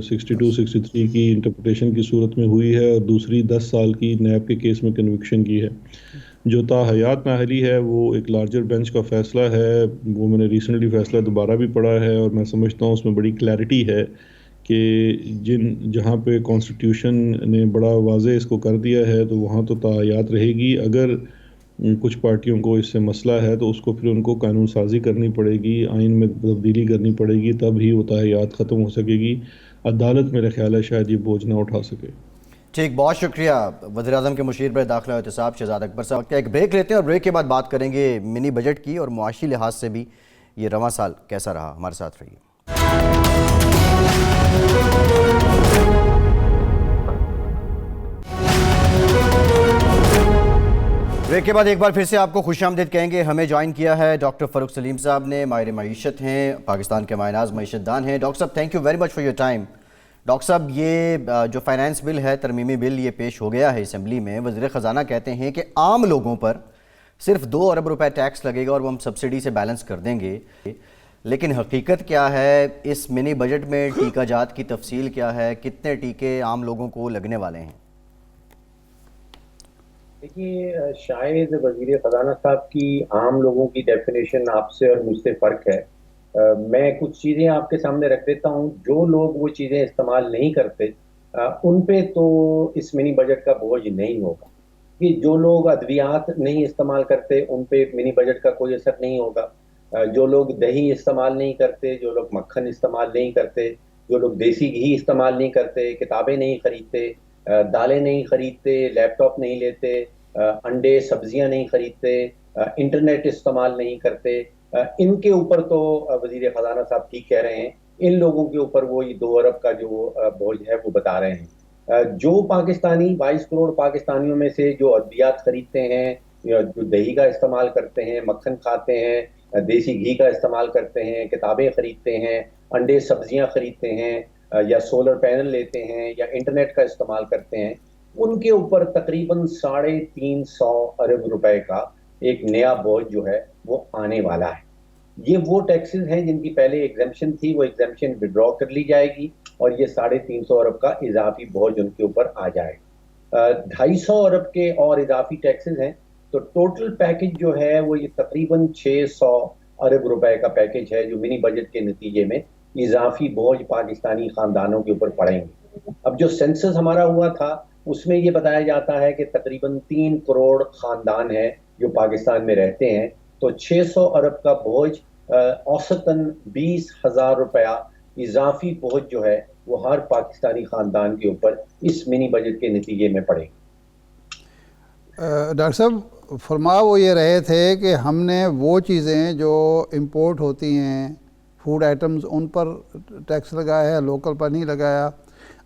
62-63 کی انٹرپریٹیشن کی صورت میں ہوئی ہے، اور دوسری 10 سال کی نیب کے کیس میں کنوکشن کی ہے. جو تاحیات نااہلی ہے وہ ایک لارجر بینچ کا فیصلہ ہے. وہ میں نے ریسنٹلی فیصلہ دوبارہ بھی پڑھا ہے، اور میں سمجھتا ہوں اس میں بڑی کلیئرٹی ہے کہ جہاں پہ کانسٹیٹیوشن نے بڑا واضح اس کو کر دیا ہے تو وہاں تو تاحیات رہے گی. اگر کچھ پارٹیوں کو اس سے مسئلہ ہے تو اس کو پھر ان کو قانون سازی کرنی پڑے گی، آئین میں تبدیلی کرنی پڑے گی، تب ہی وہ تاحیات ختم ہو سکے گی. عدالت میرا خیال ہے شاید یہ بوجھ نہ اٹھا سکے. ٹھیک، بہت شکریہ وزیر اعظم کے مشیر برائے داخلہ و احتساب شہزاد اکبر صاحب. وقت ایک بریک لیتے ہیں اور بریک کے بعد بات کریں گے منی بجٹ کی اور معاشی لحاظ سے بھی یہ رواں سال کیسا رہا. ہمارے ساتھ رہیے. بریک کے بعد ایک بار پھر سے آپ کو خوش آمدید کہیں گے. ہمیں جوائن کیا ہے ڈاکٹر فاروق سلیم صاحب نے، ماہر معیشت ہیں، پاکستان کے ماہ ناز معیشت دان ہیں. ڈاکٹر صاحب thank you very much for your time. Doctor صاحب یہ جو فائنانس بل ہے، ترمیمی بل، یہ پیش ہو گیا ہے اسمبلی میں. وزیر خزانہ کہتے ہیں کہ عام لوگوں پر صرف 2 ارب روپے ٹیکس لگے گا اور وہ ہم سبسڈی سے بیلنس کر دیں گے. لیکن حقیقت کیا ہے؟ اس منی بجٹ میں ٹیکہ جات کی تفصیل کیا ہے؟ کتنے ٹیکے عام لوگوں کو لگنے والے ہیں؟ دیکھیے شاید وزیر خزانہ صاحب کی عام لوگوں کی ڈیفینیشن آپ سے اور مجھ سے فرق ہے. میں کچھ چیزیں آپ کے سامنے رکھ دیتا ہوں. جو لوگ وہ چیزیں استعمال نہیں کرتے ان پہ تو اس منی بجٹ کا بوجھ نہیں ہوگا. کہ جو لوگ ادویات نہیں استعمال کرتے ان پہ منی بجٹ کا کوئی اثر نہیں ہوگا، جو لوگ دہی استعمال نہیں کرتے، جو لوگ مکھن استعمال نہیں کرتے، جو لوگ دیسی گھی استعمال نہیں کرتے، کتابیں نہیں خریدتے، دالیں نہیں خریدتے، لیپ ٹاپ نہیں لیتے، انڈے سبزیاں نہیں خریدتے، انٹرنیٹ استعمال نہیں کرتے، ان کے اوپر تو وزیر خزانہ صاحب ٹھیک کہہ رہے ہیں، ان لوگوں کے اوپر وہ 2 ارب کا جو بوجھ ہے وہ بتا رہے ہیں۔ جو پاکستانی 22 کروڑ پاکستانیوں میں سے جو ادویات خریدتے ہیں، یا جو دہی کا استعمال کرتے ہیں، مکھن کھاتے ہیں، دیسی گھی کا استعمال کرتے ہیں، کتابیں خریدتے ہیں، انڈے سبزیاں خریدتے ہیں، یا سولر پینل لیتے ہیں، یا انٹرنیٹ کا استعمال کرتے ہیں، ان کے اوپر تقریباً 350 ارب روپے کا ایک نیا بوجھ جو ہے وہ آنے والا ہے۔ یہ وہ ٹیکسز ہیں جن کی پہلے ایگزمپشن تھی، وہ ایگزمپشن وڈرا کر لی جائے گی اور یہ 350 ارب کا اضافی بوجھ ان کے اوپر آ جائے گا۔ 250 ارب کے اور اضافی ٹیکسز ہیں، تو ٹوٹل پیکج جو ہے وہ یہ تقریباً 600 ارب روپے کا پیکج ہے جو منی بجٹ کے نتیجے میں اضافی بوجھ پاکستانی خاندانوں کے اوپر پڑیں گے۔ اب جو سینسس ہمارا ہوا تھا اس میں یہ بتایا جاتا ہے کہ تقریباً 3 کروڑ خاندان ہیں جو پاکستان میں رہتے ہیں، تو 600 ارب کا بوجھ اوسطاً 20,000 روپیہ اضافی بوجھ جو ہے وہ ہر پاکستانی خاندان کے اوپر اس منی بجٹ کے نتیجے میں پڑے گا۔ ڈاکٹر صاحب فرما وہ یہ رہے تھے کہ ہم نے وہ چیزیں جو امپورٹ ہوتی ہیں فوڈ آئٹمز ان پر ٹیکس لگایا ہے، لوکل پر نہیں لگایا،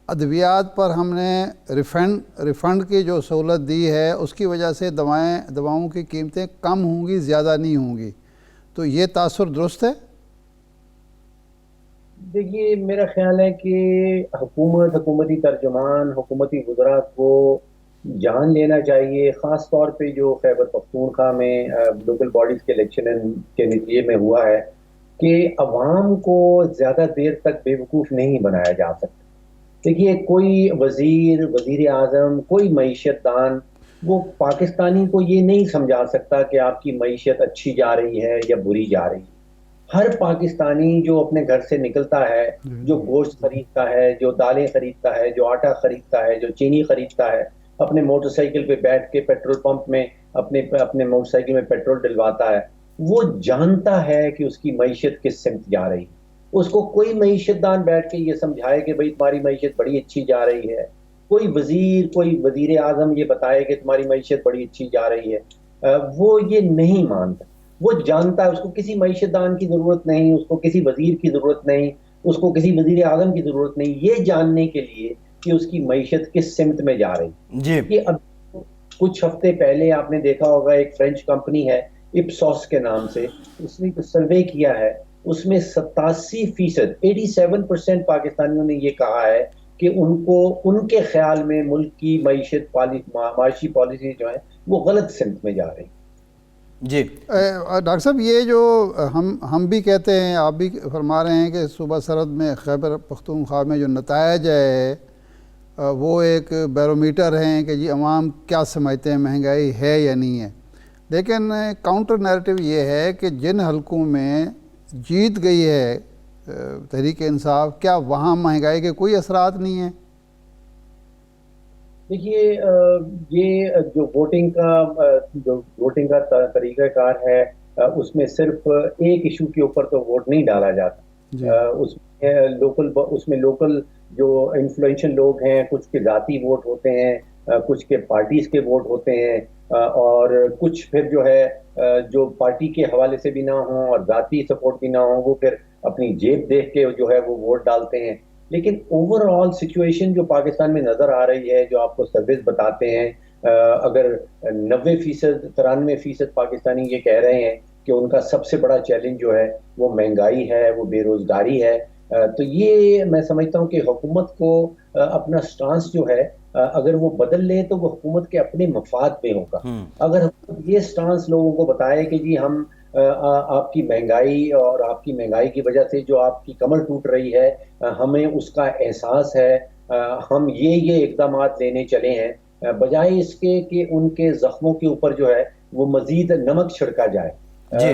ادویات پر ہم نے ریفنڈ کی جو سہولت دی ہے اس کی وجہ سے دواؤں کی قیمتیں کم ہوں گی، زیادہ نہیں ہوں گی، تو یہ تاثر درست ہے؟ دیکھیے میرا خیال ہے کہ حکومتی ترجمان، حکومتی وزراء کو جان لینا چاہیے، خاص طور پہ جو خیبر پختونخوا میں لوکل باڈیز کے الیکشن کے نتیجے میں ہوا ہے، کہ عوام کو زیادہ دیر تک بے وقوف نہیں بنایا جا سکتا۔ دیکھیے کوئی وزیر اعظم، کوئی معیشت دان وہ پاکستانی کو یہ نہیں سمجھا سکتا کہ آپ کی معیشت اچھی جا رہی ہے یا بری جا رہی ہے۔ ہر پاکستانی جو اپنے گھر سے نکلتا ہے، جو گوشت خریدتا ہے، جو دالیں خریدتا ہے، جو آٹا خریدتا ہے، جو چینی خریدتا ہے، اپنے موٹر سائیکل پہ بیٹھ کے پیٹرول پمپ میں اپنے موٹر سائیکل میں پیٹرول ڈلواتا ہے، وہ جانتا ہے کہ اس کی معیشت کس سمت جا رہی ہے۔ اس کو کوئی معیشت دان بیٹھ کے یہ سمجھائے کہ بھئی تمہاری معیشت بڑی اچھی جا رہی ہے، کوئی وزیر اعظم یہ بتائے کہ تمہاری معیشت بڑی اچھی جا رہی ہے، وہ یہ نہیں مانتا۔ وہ جانتا ہے، اس کو کسی معیشت دان کی ضرورت نہیں، اس کو کسی وزیر کی ضرورت نہیں، اس کو کسی وزیر اعظم کی ضرورت نہیں، یہ جاننے کے لیے کہ اس کی معیشت کس سمت میں جا رہی۔ جی یہ اب کچھ ہفتے پہلے آپ نے دیکھا ہوگا ایک فرینچ کمپنی ہے اپسوس کے نام سے، اس نے سروے کیا ہے، اس میں 87% پاکستانیوں نے یہ کہا ہے کہ ان کے خیال میں ملک کی معاشی پالیسی جو ہے وہ غلط سمت میں جا رہی۔ جی ڈاکٹر صاحب یہ جو ہم بھی کہتے ہیں، آپ بھی فرما رہے ہیں کہ صوبہ سرحد میں خیبر پختونخوا میں جو نتائج ہے وہ ایک بیرومیٹر ہیں کہ جی عوام کیا سمجھتے ہیں مہنگائی ہے یا نہیں ہے، لیکن کاؤنٹر نیریٹو یہ ہے کہ جن حلقوں میں جیت گئی ہے تحریک انصاف، کیا وہاں مہنگائی کے کوئی اثرات نہیں ہیں؟ دیکھیے یہ جو ووٹنگ کا طریقہ کار ہے، اس میں صرف ایک ایشو کے اوپر تو ووٹ نہیں ڈالا جاتا، اس میں لوکل جو انفلوئنشل لوگ ہیں، کچھ کے ذاتی ووٹ ہوتے ہیں، کچھ کے پارٹیز کے ووٹ ہوتے ہیں، اور کچھ پھر جو ہے جو پارٹی کے حوالے سے بھی نہ ہوں اور ذاتی سپورٹ بھی نہ ہوں، وہ پھر اپنی جیب دیکھ کے جو ہے وہ ووٹ ڈالتے ہیں۔ لیکن اوور آل سچویشن جو پاکستان میں نظر آ رہی ہے، جو آپ کو سروس بتاتے ہیں، اگر 90%، 93% پاکستانی یہ کہہ رہے ہیں کہ ان کا سب سے بڑا چیلنج جو ہے وہ مہنگائی ہے، وہ بے روزگاری ہے، تو یہ میں سمجھتا ہوں کہ حکومت کو اپنا سٹانس جو ہے اگر وہ بدل لے تو وہ حکومت کے اپنے مفاد میں ہوگا۔ اگر یہ سٹانس لوگوں کو بتائے کہ جی ہم آپ کی مہنگائی اور آپ کی مہنگائی کی وجہ سے جو آپ کی کمر ٹوٹ رہی ہے، ہمیں اس کا احساس ہے، ہم یہ اقدامات لینے چلے ہیں، بجائے اس کے کہ ان کے زخموں کے اوپر جو ہے وہ مزید نمک چھڑکا جائے۔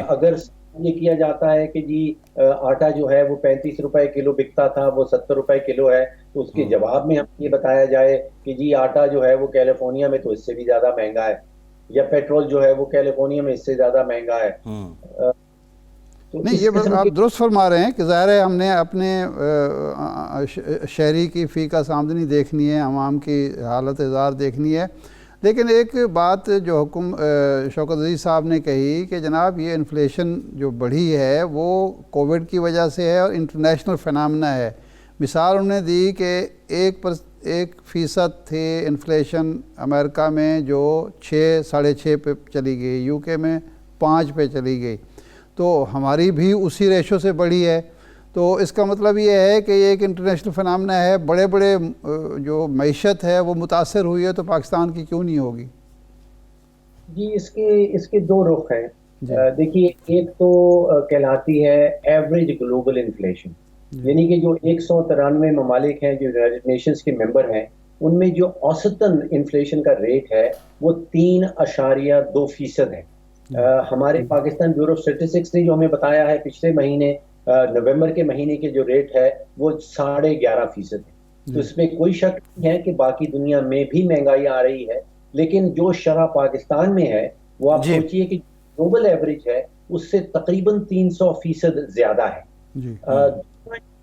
اگر یہ کیا جاتا ہے کہ جی آٹا جو ہے وہ 35 روپے کلو بکتا تھا، وہ 70 روپے کلو ہے، تو اس کے جواب میں ہم یہ بتایا جائے کہ جی آٹا جو ہے وہ کیلیفورنیا میں تو اس سے بھی زیادہ مہنگا ہے، یا پیٹرول جو ہے وہ کیلیفورنیا میں اس سے زیادہ مہنگا ہے. تو نہیں، اس یہ بات قسم آپ کے درست فرما رہے ہیں کہ ظاہر ہے ہم نے اپنے شہری کی فی کا آمدنی دیکھنی ہے، عوام کی حالت زار دیکھنی ہے. لیکن ایک بات جو شوکت عزیز صاحب نے کہی کہ جناب یہ انفلیشن جو بڑھی ہے وہ کووڈ کی وجہ سے ہے اور انٹرنیشنل فینامنا ہے. مثال انہوں نے دی کہ 1% تھے انفلیشن امریکہ میں جو 6.5 پہ چلی گئی، یو کے میں 5 پہ چلی گئی، تو ہماری بھی اسی ریشو سے بڑھی ہے. تو اس کا مطلب یہ ہے کہ یہ ایک انٹرنیشنل فنامنا ہے. بڑے بڑے جو معیشت ہے وہ متاثر ہوئی ہے، تو پاکستان کی کیوں نہیں ہوگی؟ جی اس کے دو رخ ہیں. دیکھیے، ایک تو کہلاتی ہے ایوریج گلوبل انفلیشن، یعنی کہ جو 193 ممالک ہیں جو یونائیٹڈ نیشنز کے ممبر ہیں، ان میں جو اوسطاً انفلیشن کا ریٹ ہے وہ 3.2% ہے. ہمارے پاکستان بیورو آف اسٹیٹسٹکس نے جو ہمیں بتایا ہے پچھلے مہینے نومبر کے مہینے کے جو ریٹ ہے وہ 11.5% ہے. تو اس میں کوئی شک نہیں ہے کہ باقی دنیا میں بھی مہنگائی آ رہی ہے، لیکن جو شرح پاکستان میں ہے وہ آپ سوچئے کہ گلوبل ایوریج ہے اس سے تقریباً 300% زیادہ ہے.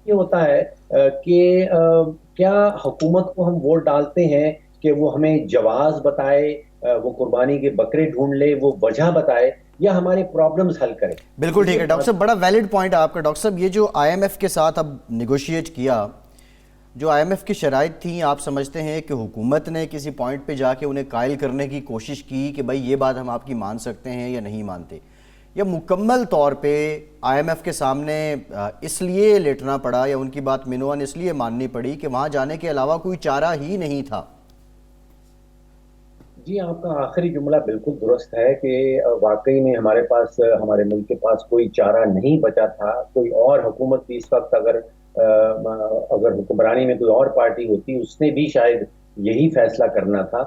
یہ ہوتا ہے کہ کیا حکومت کو ہم ووٹ ڈالتے ہیں کہ وہ ہمیں جواز بتائے، وہ قربانی کے بکرے ڈھونڈ لے، وہ وجہ بتائے، یا ہمارے پرابلمز حل کرے. بالکل ٹھیک ہے ڈاکٹر صاحب، بڑا ویلڈ پوائنٹ ہے آپ کا. ڈاکٹر صاحب، یہ جو آئی ایم ایف کے ساتھ اب نیگوشیٹ کیا، جو آئی ایم ایف کی شرائط تھیں، آپ سمجھتے ہیں کہ حکومت نے کسی پوائنٹ پہ جا کے انہیں قائل کرنے کی کوشش کی کہ بھائی یہ بات ہم آپ کی مان سکتے ہیں یا نہیں مانتے، یا مکمل طور پہ آئی ایم ایف کے سامنے اس لیے لیٹنا پڑا یا ان کی بات منوان اس لیے ماننی پڑی کہ وہاں جانے کے علاوہ کوئی چارہ ہی نہیں تھا؟ جی، آپ کا آخری جملہ بالکل درست ہے کہ واقعی میں ہمارے ملک کے پاس کوئی چارہ نہیں بچا تھا. کوئی اور حکومت بھی اس وقت اگر حکمرانی میں کوئی اور پارٹی ہوتی، اس نے بھی شاید یہی فیصلہ کرنا تھا.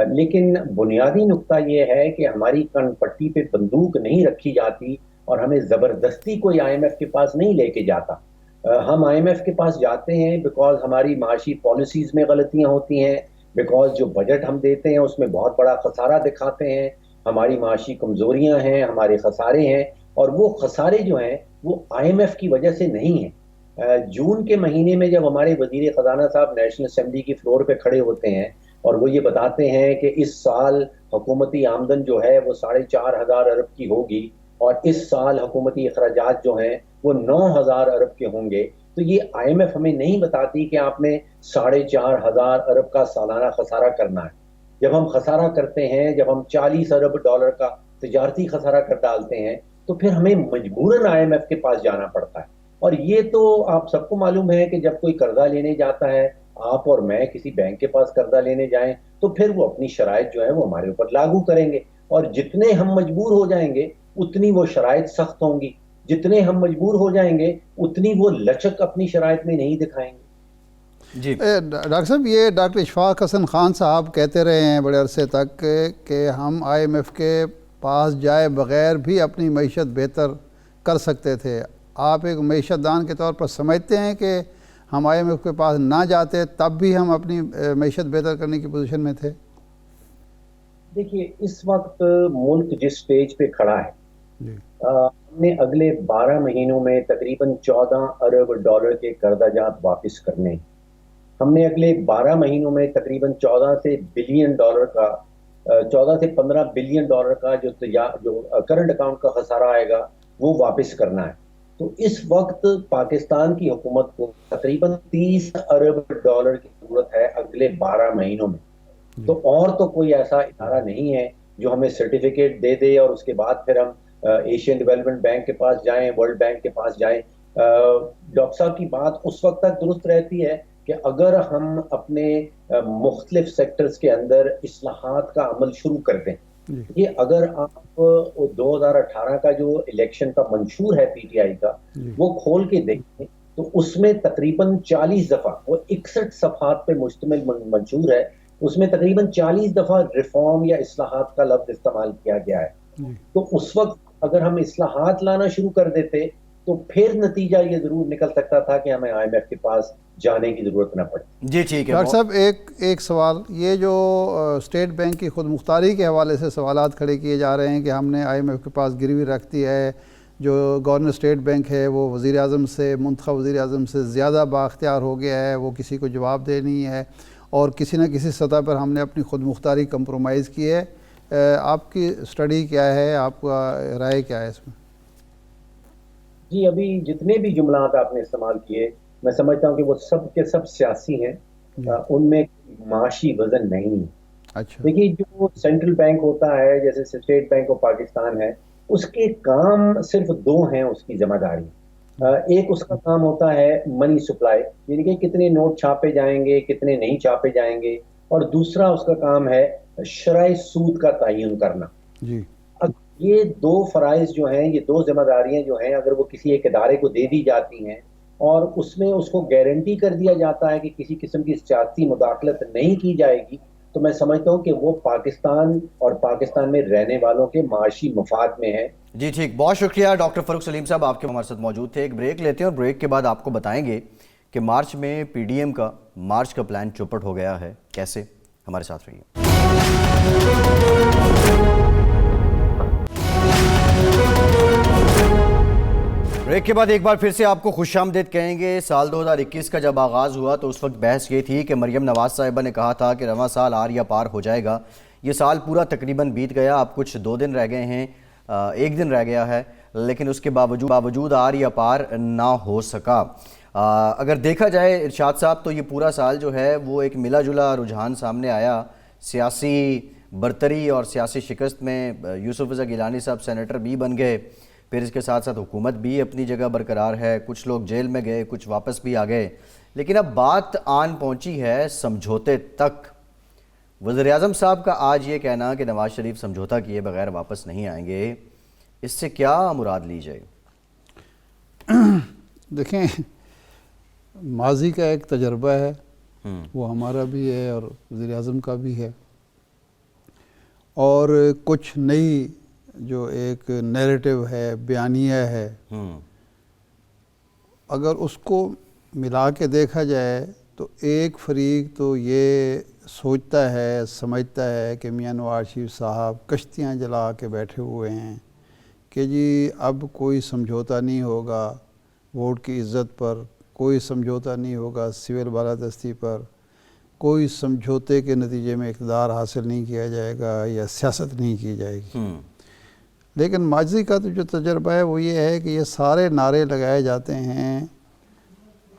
لیکن بنیادی نقطہ یہ ہے کہ ہماری کن پٹی پہ بندوق نہیں رکھی جاتی اور ہمیں زبردستی کوئی آئی ایم ایف کے پاس نہیں لے کے جاتا. ہم آئی ایم ایف کے پاس جاتے ہیں بیکاز ہماری معاشی پالیسیز میں غلطیاں ہوتی ہیں، بیکاز جو بجٹ ہم دیتے ہیں اس میں بہت بڑا خسارہ دکھاتے ہیں، ہماری معاشی کمزوریاں ہیں، ہمارے خسارے ہیں، اور وہ خسارے جو ہیں وہ آئی ایم ایف کی وجہ سے نہیں ہیں. جون کے مہینے میں جب ہمارے وزیر خزانہ صاحب نیشنل اسمبلی کی فلور پہ کھڑے ہوتے ہیں اور وہ یہ بتاتے ہیں کہ اس سال حکومتی آمدن جو ہے وہ 4,500 ارب کی ہوگی اور اس سال حکومتی اخراجات جو ہیں وہ 9,000 ارب کے ہوں گے، تو یہ آئی ایم ایف ہمیں نہیں بتاتی کہ آپ نے 4,500 ارب کا سالانہ خسارہ کرنا ہے. جب ہم خسارہ کرتے ہیں، جب ہم 40 ارب ڈالر کا تجارتی خسارہ کر ڈالتے ہیں، تو پھر ہمیں مجبوراً آئی ایم ایف کے پاس جانا پڑتا ہے. اور یہ تو آپ سب کو معلوم ہے کہ جب کوئی قرضہ لینے جاتا ہے، آپ اور میں کسی بینک کے پاس قرضہ لینے جائیں تو پھر وہ اپنی شرائط جو ہیں وہ ہمارے اوپر لاگو کریں گے، اور جتنے ہم مجبور ہو جائیں گے اتنی وہ شرائط سخت ہوں گی، جتنے ہم مجبور ہو جائیں گے اتنی وہ لچک اپنی شرائط میں نہیں دکھائیں گے. جی ڈاکٹر صاحب، یہ ڈاکٹر اشفاق حسن خان صاحب کہتے رہے ہیں بڑے عرصے تک کہ ہم آئی ایم ایف کے پاس جائے بغیر بھی اپنی معیشت بہتر کر سکتے تھے. آپ ایک معیشت دان کے طور پر سمجھتے ہیں کہ ہم آئی ایم ایف کے پاس نہ جاتے تب بھی ہم اپنی معیشت بہتر کرنے کی پوزیشن میں تھے؟ دیکھیے، اس وقت ملک جس سٹیج پہ کھڑا ہے، ہم نے اگلے 12 مہینوں میں تقریباً 14 ارب ڈالر کے قرضہ جات واپس کرنے. ہم نے اگلے 12 مہینوں میں تقریباً 14 سے 15 بلین ڈالر کا جو کرنٹ اکاؤنٹ کا خسارہ آئے گا وہ واپس کرنا ہے. تو اس وقت پاکستان کی حکومت کو تقریباً 30 ارب ڈالر کی ضرورت ہے اگلے 12 مہینوں میں. تو اور تو کوئی ایسا ادارہ نہیں ہے جو ہمیں سرٹیفکیٹ دے دے اور اس کے بعد پھر ہم ایشین ڈیولپمنٹ بینک کے پاس جائیں، ورلڈ بینک کے پاس جائیں. ڈاکٹر صاحب کی بات اس وقت تک درست رہتی ہے کہ اگر ہم اپنے مختلف سیکٹرز کے اندر اصلاحات کا عمل شروع کر دیں. یہ اگر آپ 2018 کا جو الیکشن کا منشور ہے پی ٹی آئی کا وہ کھول کے دیکھیں تو اس میں تقریباً 40 دفعہ، وہ 61 صفحات پہ مشتمل منشور ہے، اس میں تقریباً 40 دفعہ ریفارم یا اصلاحات کا لفظ استعمال کیا گیا ہے. تو اس وقت اگر ہم اصلاحات لانا شروع کر دیتے تو پھر نتیجہ یہ ضرور نکل سکتا تھا کہ ہمیں IMF کے پاس جانے کی ضرورت نہ پڑے. جی ٹھیک ہے ڈاکٹر صاحب ایک سوال، یہ جو اسٹیٹ بینک کی خود مختاری کے حوالے سے سوالات کھڑے کیے جا رہے ہیں کہ ہم نے IMF کے پاس گروی رکھ دی ہے، جو گورنر اسٹیٹ بینک ہے وہ وزیر اعظم سے، منتخب وزیر اعظم سے زیادہ بااختیار ہو گیا ہے، وہ کسی کو جواب دہ نہیں ہے، اور کسی نہ کسی سطح پر ہم نے اپنی خود مختاری کمپرومائز کی ہے. آپ کی اسٹڈی کیا ہے، آپ کا رائے کیا ہے اس میں؟ جی ابھی جتنے بھی جملات آپ نے استعمال کیے میں سمجھتا ہوں کہ وہ سب کے سب سیاسی ہیں، ان میں معاشی وزن نہیں ہے. اچھا، دیکھیے جو سینٹرل بینک ہوتا ہے جیسے اسٹیٹ بینک آف پاکستان ہے، اس کے کام صرف دو ہیں اس کی ذمہ داری. ایک اس کا کام ہوتا ہے منی سپلائی، یعنی کہ کتنے نوٹ چھاپے جائیں گے کتنے نہیں چھاپے جائیں گے، اور دوسرا اس کا کام ہے شرح سود کا تعین کرنا. جی یہ دو فرائض جو ہیں، یہ دو ذمہ داریاں جو ہیں، اگر وہ کسی ایک ادارے کو دے دی جاتی ہیں اور اس میں اس کو گارنٹی کر دیا جاتا ہے کہ کسی قسم کی سیاسی مداخلت نہیں کی جائے گی، تو میں سمجھتا ہوں کہ وہ پاکستان اور پاکستان میں رہنے والوں کے معاشی مفاد میں ہے. جی ٹھیک، بہت شکریہ ڈاکٹر فاروق سلیم صاحب، آپ کے ہمارے ساتھ موجود تھے. ایک بریک لیتے ہیں اور بریک کے بعد آپ کو بتائیں گے کہ مارچ میں PDM کا مارچ کا پلان چوپٹ ہو گیا ہے کیسے. ہمارے ساتھ رہیے. بریک کے بعد ایک بار پھر سے آپ کو خوش آمدید کہیں گے. سال 2021 کا جب آغاز ہوا تو اس وقت بحث یہ تھی کہ مریم نواز صاحبہ نے کہا تھا کہ رواں سال آر یا پار ہو جائے گا. یہ سال پورا تقریباً بیت گیا، اب کچھ 2 دن رہ گئے ہیں، 1 دن رہ گیا ہے، لیکن اس کے باوجود آر یا پار نہ ہو سکا. اگر دیکھا جائے ارشاد صاحب تو یہ پورا سال جو ہے وہ ایک ملا جلا رجحان سامنے آیا. سیاسی برتری اور سیاسی شکست میں یوسف رضا گیلانی صاحب سینیٹر بھی بن گئے، پھر اس کے ساتھ ساتھ حکومت بھی اپنی جگہ برقرار ہے، کچھ لوگ جیل میں گئے، کچھ واپس بھی آ گئے. لیکن اب بات آن پہنچی ہے سمجھوتے تک. وزیر اعظم صاحب کا آج یہ کہنا کہ نواز شریف سمجھوتہ کیے بغیر واپس نہیں آئیں گے، اس سے کیا مراد لی جائے؟ دیکھیں، ماضی کا ایک تجربہ ہے، وہ ہمارا بھی ہے اور وزیر اعظم کا بھی ہے، اور کچھ نئی جو ایک نیریٹو ہے، بیانیہ ہے، اگر اس کو ملا کے دیکھا جائے تو ایک فریق تو یہ سوچتا ہے، سمجھتا ہے کہ میاں نواز شریف صاحب کشتیاں جلا کے بیٹھے ہوئے ہیں کہ جی اب کوئی سمجھوتہ نہیں ہوگا ووٹ کی عزت پر، کوئی سمجھوتہ نہیں ہوگا سول بالادستی پر، کوئی سمجھوتے کے نتیجے میں اقتدار حاصل نہیں کیا جائے گا یا سیاست نہیں کی جائے گی. لیکن ماضی کا تو جو تجربہ ہے وہ یہ ہے کہ یہ سارے نعرے لگائے جاتے ہیں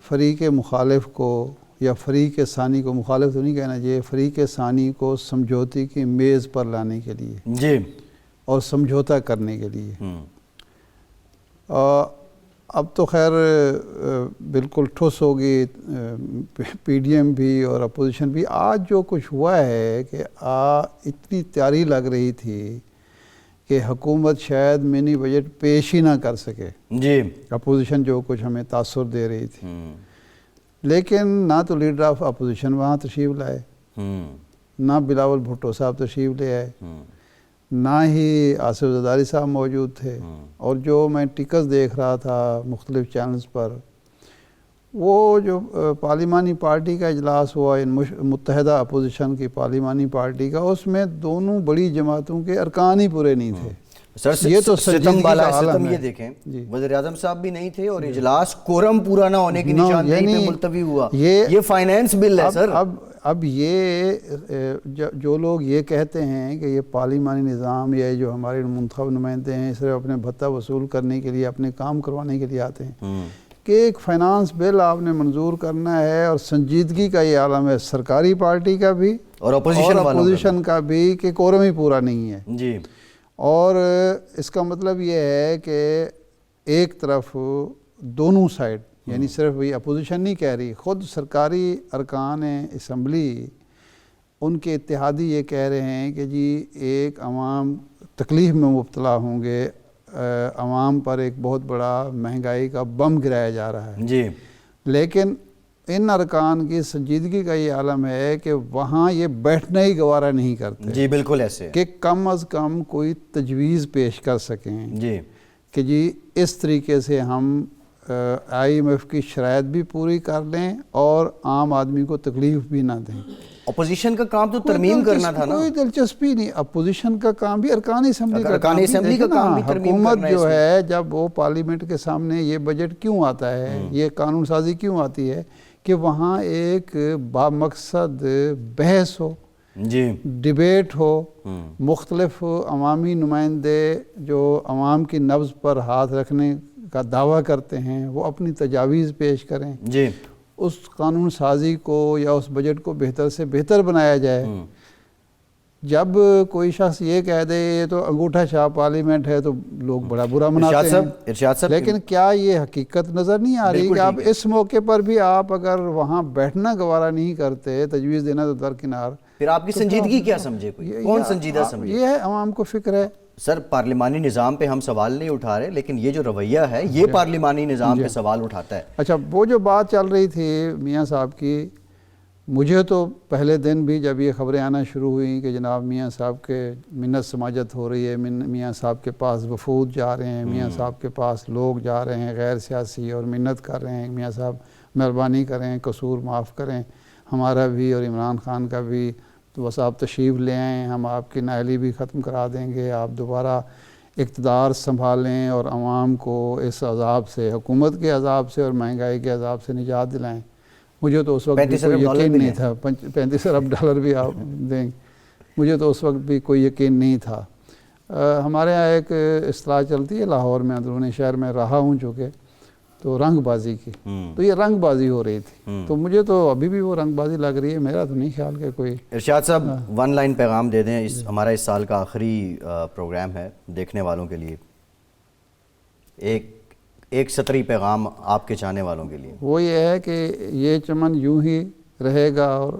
فریق مخالف کو یا فریق ثانی کو، مخالف تو نہیں کہنا چاہیے، فریق ثانی کو سمجھوتے کی میز پر لانے کے لیے جی اور سمجھوتہ کرنے کے لیے. اب تو خیر بالکل ٹھوس ہوگی PDM بھی اور اپوزیشن بھی. آج جو کچھ ہوا ہے کہ اتنی تیاری لگ رہی تھی کہ حکومت شاید منی بجٹ پیش ہی نہ کر سکے، جی اپوزیشن جو کچھ ہمیں تاثر دے رہی تھی، لیکن نہ تو لیڈر آف اپوزیشن وہاں تشریف لائے، نہ بلاول بھٹو صاحب تشریف لے آئے، نہ ہی آصف زرداری صاحب موجود تھے. اور جو میں ٹکس دیکھ رہا تھا مختلف چینلز پر، وہ جو پارلیمانی پارٹی کا اجلاس ہوا متحدہ اپوزیشن کی پارلیمانی پارٹی کا، اس میں دونوں بڑی جماعتوں کے ارکان ہی پورے نہیں تھے. سر یہ تو ستم سنجیدگی بالا کا عالم ستم. ہے. یہ دیکھیں جی. وزیر اعظم صاحب بھی نہیں تھے اور اجلاس کورم پورا نہ ہونے کی نشاندہی پہ ملتوی ہوا. یہ فائنینس بل ہے سر. اب یہ جو لوگ یہ کہتے ہیں کہ یہ پارلیمانی نظام یا جو ہمارے منتخب نمائندے ہیں صرف اپنے بھتہ وصول کرنے کے لیے، اپنے کام کروانے کے لیے آتے ہیں، کہ ایک فائنانس بل آپ نے منظور کرنا ہے اور سنجیدگی کا یہ عالم ہے سرکاری پارٹی کا بھی اور اپوزیشن کا بھی کہ کورم ہی پورا نہیں ہے. جی. اور اس کا مطلب یہ ہے کہ ایک طرف دونوں سائڈ، یعنی صرف وہی اپوزیشن نہیں کہہ رہی، خود سرکاری ارکان اسمبلی ان کے اتحادی یہ کہہ رہے ہیں کہ جی ایک عوام تکلیف میں مبتلا ہوں گے، عوام پر ایک بہت بڑا مہنگائی کا بم گرایا جا رہا ہے. جی. لیکن ان ارکان کی سنجیدگی کا یہ عالم ہے کہ وہاں یہ بیٹھنا ہی گوارا نہیں کرتے جی بالکل ایسے کہ کم از کم کوئی تجویز پیش کر سکیں جی کہ جی اس طریقے سے ہم IMF کی شرائط بھی پوری کر لیں اور عام آدمی کو تکلیف بھی نہ دیں. اپوزیشن کا کام تو ترمیم کرنا تھا نا. کوئی دلچسپی نہیں. اپوزیشن کا کام بھی ارکان اسمبلی کا ارکان اسمبلی کا کام بھی ترمیم کرنا ہے. حکومت جو ہے جب وہ پارلیمنٹ کے سامنے یہ بجٹ کیوں آتا ہے, یہ قانون سازی کیوں آتی ہے کہ وہاں ایک بامقصد بحث ہو, جی ڈیبیٹ ہو, مختلف عوامی نمائندے جو عوام کی نبض پر ہاتھ رکھنے کا دعویٰ کرتے ہیں وہ اپنی تجاویز پیش کریں, جی اس قانون سازی کو یا اس بجٹ کو بہتر سے بہتر بنایا جائے. جب کوئی شخص یہ کہہ دے یہ تو انگوٹھا چھاپ پارلیمنٹ ہے تو لوگ بڑا برا مناتے ہیں. ارشاد صاحب لیکن کیا یہ حقیقت نظر نہیں آ رہی کہ آپ اس موقع پر بھی آپ اگر وہاں بیٹھنا گوارا نہیں کرتے, تجویز دینا تو درکنار, پھر آپ کی سنجیدگی کیا سمجھے, کوئی کون سنجیدہ سمجھے؟ یہ ہے عوام کو فکر ہے. سر پارلیمانی نظام پہ ہم سوال نہیں اٹھا رہے, لیکن یہ جو رویہ ہے یہ پارلیمانی نظام پہ سوال اٹھاتا ہے. اچھا وہ جو بات چل رہی تھی میاں صاحب کی, مجھے تو پہلے دن بھی جب یہ خبریں آنا شروع ہوئیں کہ جناب میاں صاحب کے منت سماجت ہو رہی ہے, میاں صاحب کے پاس وفود جا رہے ہیں, میاں صاحب کے پاس لوگ جا رہے ہیں غیر سیاسی اور منت کر رہے ہیں, میاں صاحب مہربانی کریں, قصور معاف کریں, ہمارا بھی اور عمران خان کا بھی, تو بس آپ تشریف لے آئیں, ہم آپ کی نااہلی بھی ختم کرا دیں گے, آپ دوبارہ اقتدار سنبھالیں اور عوام کو اس عذاب سے, حکومت کے عذاب سے اور مہنگائی کے عذاب سے نجات دلائیں. مجھے تو اس وقت بھی کوئی یقین نہیں تھا, 35 ارب ڈالر بھی آپ دیں, مجھے تو اس وقت بھی کوئی یقین نہیں تھا. ہمارے ہاں ایک اصطلاح چلتی ہے لاہور میں, اندرونی شہر میں رہا ہوں چونکہ, تو رنگ بازی کی, تو یہ رنگ بازی ہو رہی تھی, تو مجھے تو ابھی بھی وہ رنگ بازی لگ رہی ہے. میرا تو نہیں خیال کہ کوئی. ارشاد صاحب ون لائن پیغام دے دیں, ہمارا اس سال کا آخری پروگرام ہے دیکھنے والوں کے لیے, ایک سطری پیغام آپ کے چاہنے والوں کے لیے. وہ یہ ہے کہ یہ چمن یوں ہی رہے گا اور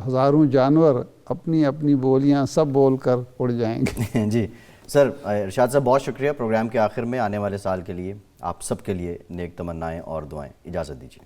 ہزاروں جانور اپنی اپنی بولیاں سب بول کر اڑ جائیں گے. جی سر, ارشاد صاحب بہت شکریہ. پروگرام کے آخر میں آنے والے سال کے لیے آپ سب کے لیے نیک تمنائیں اور دعائیں. اجازت دیجیے.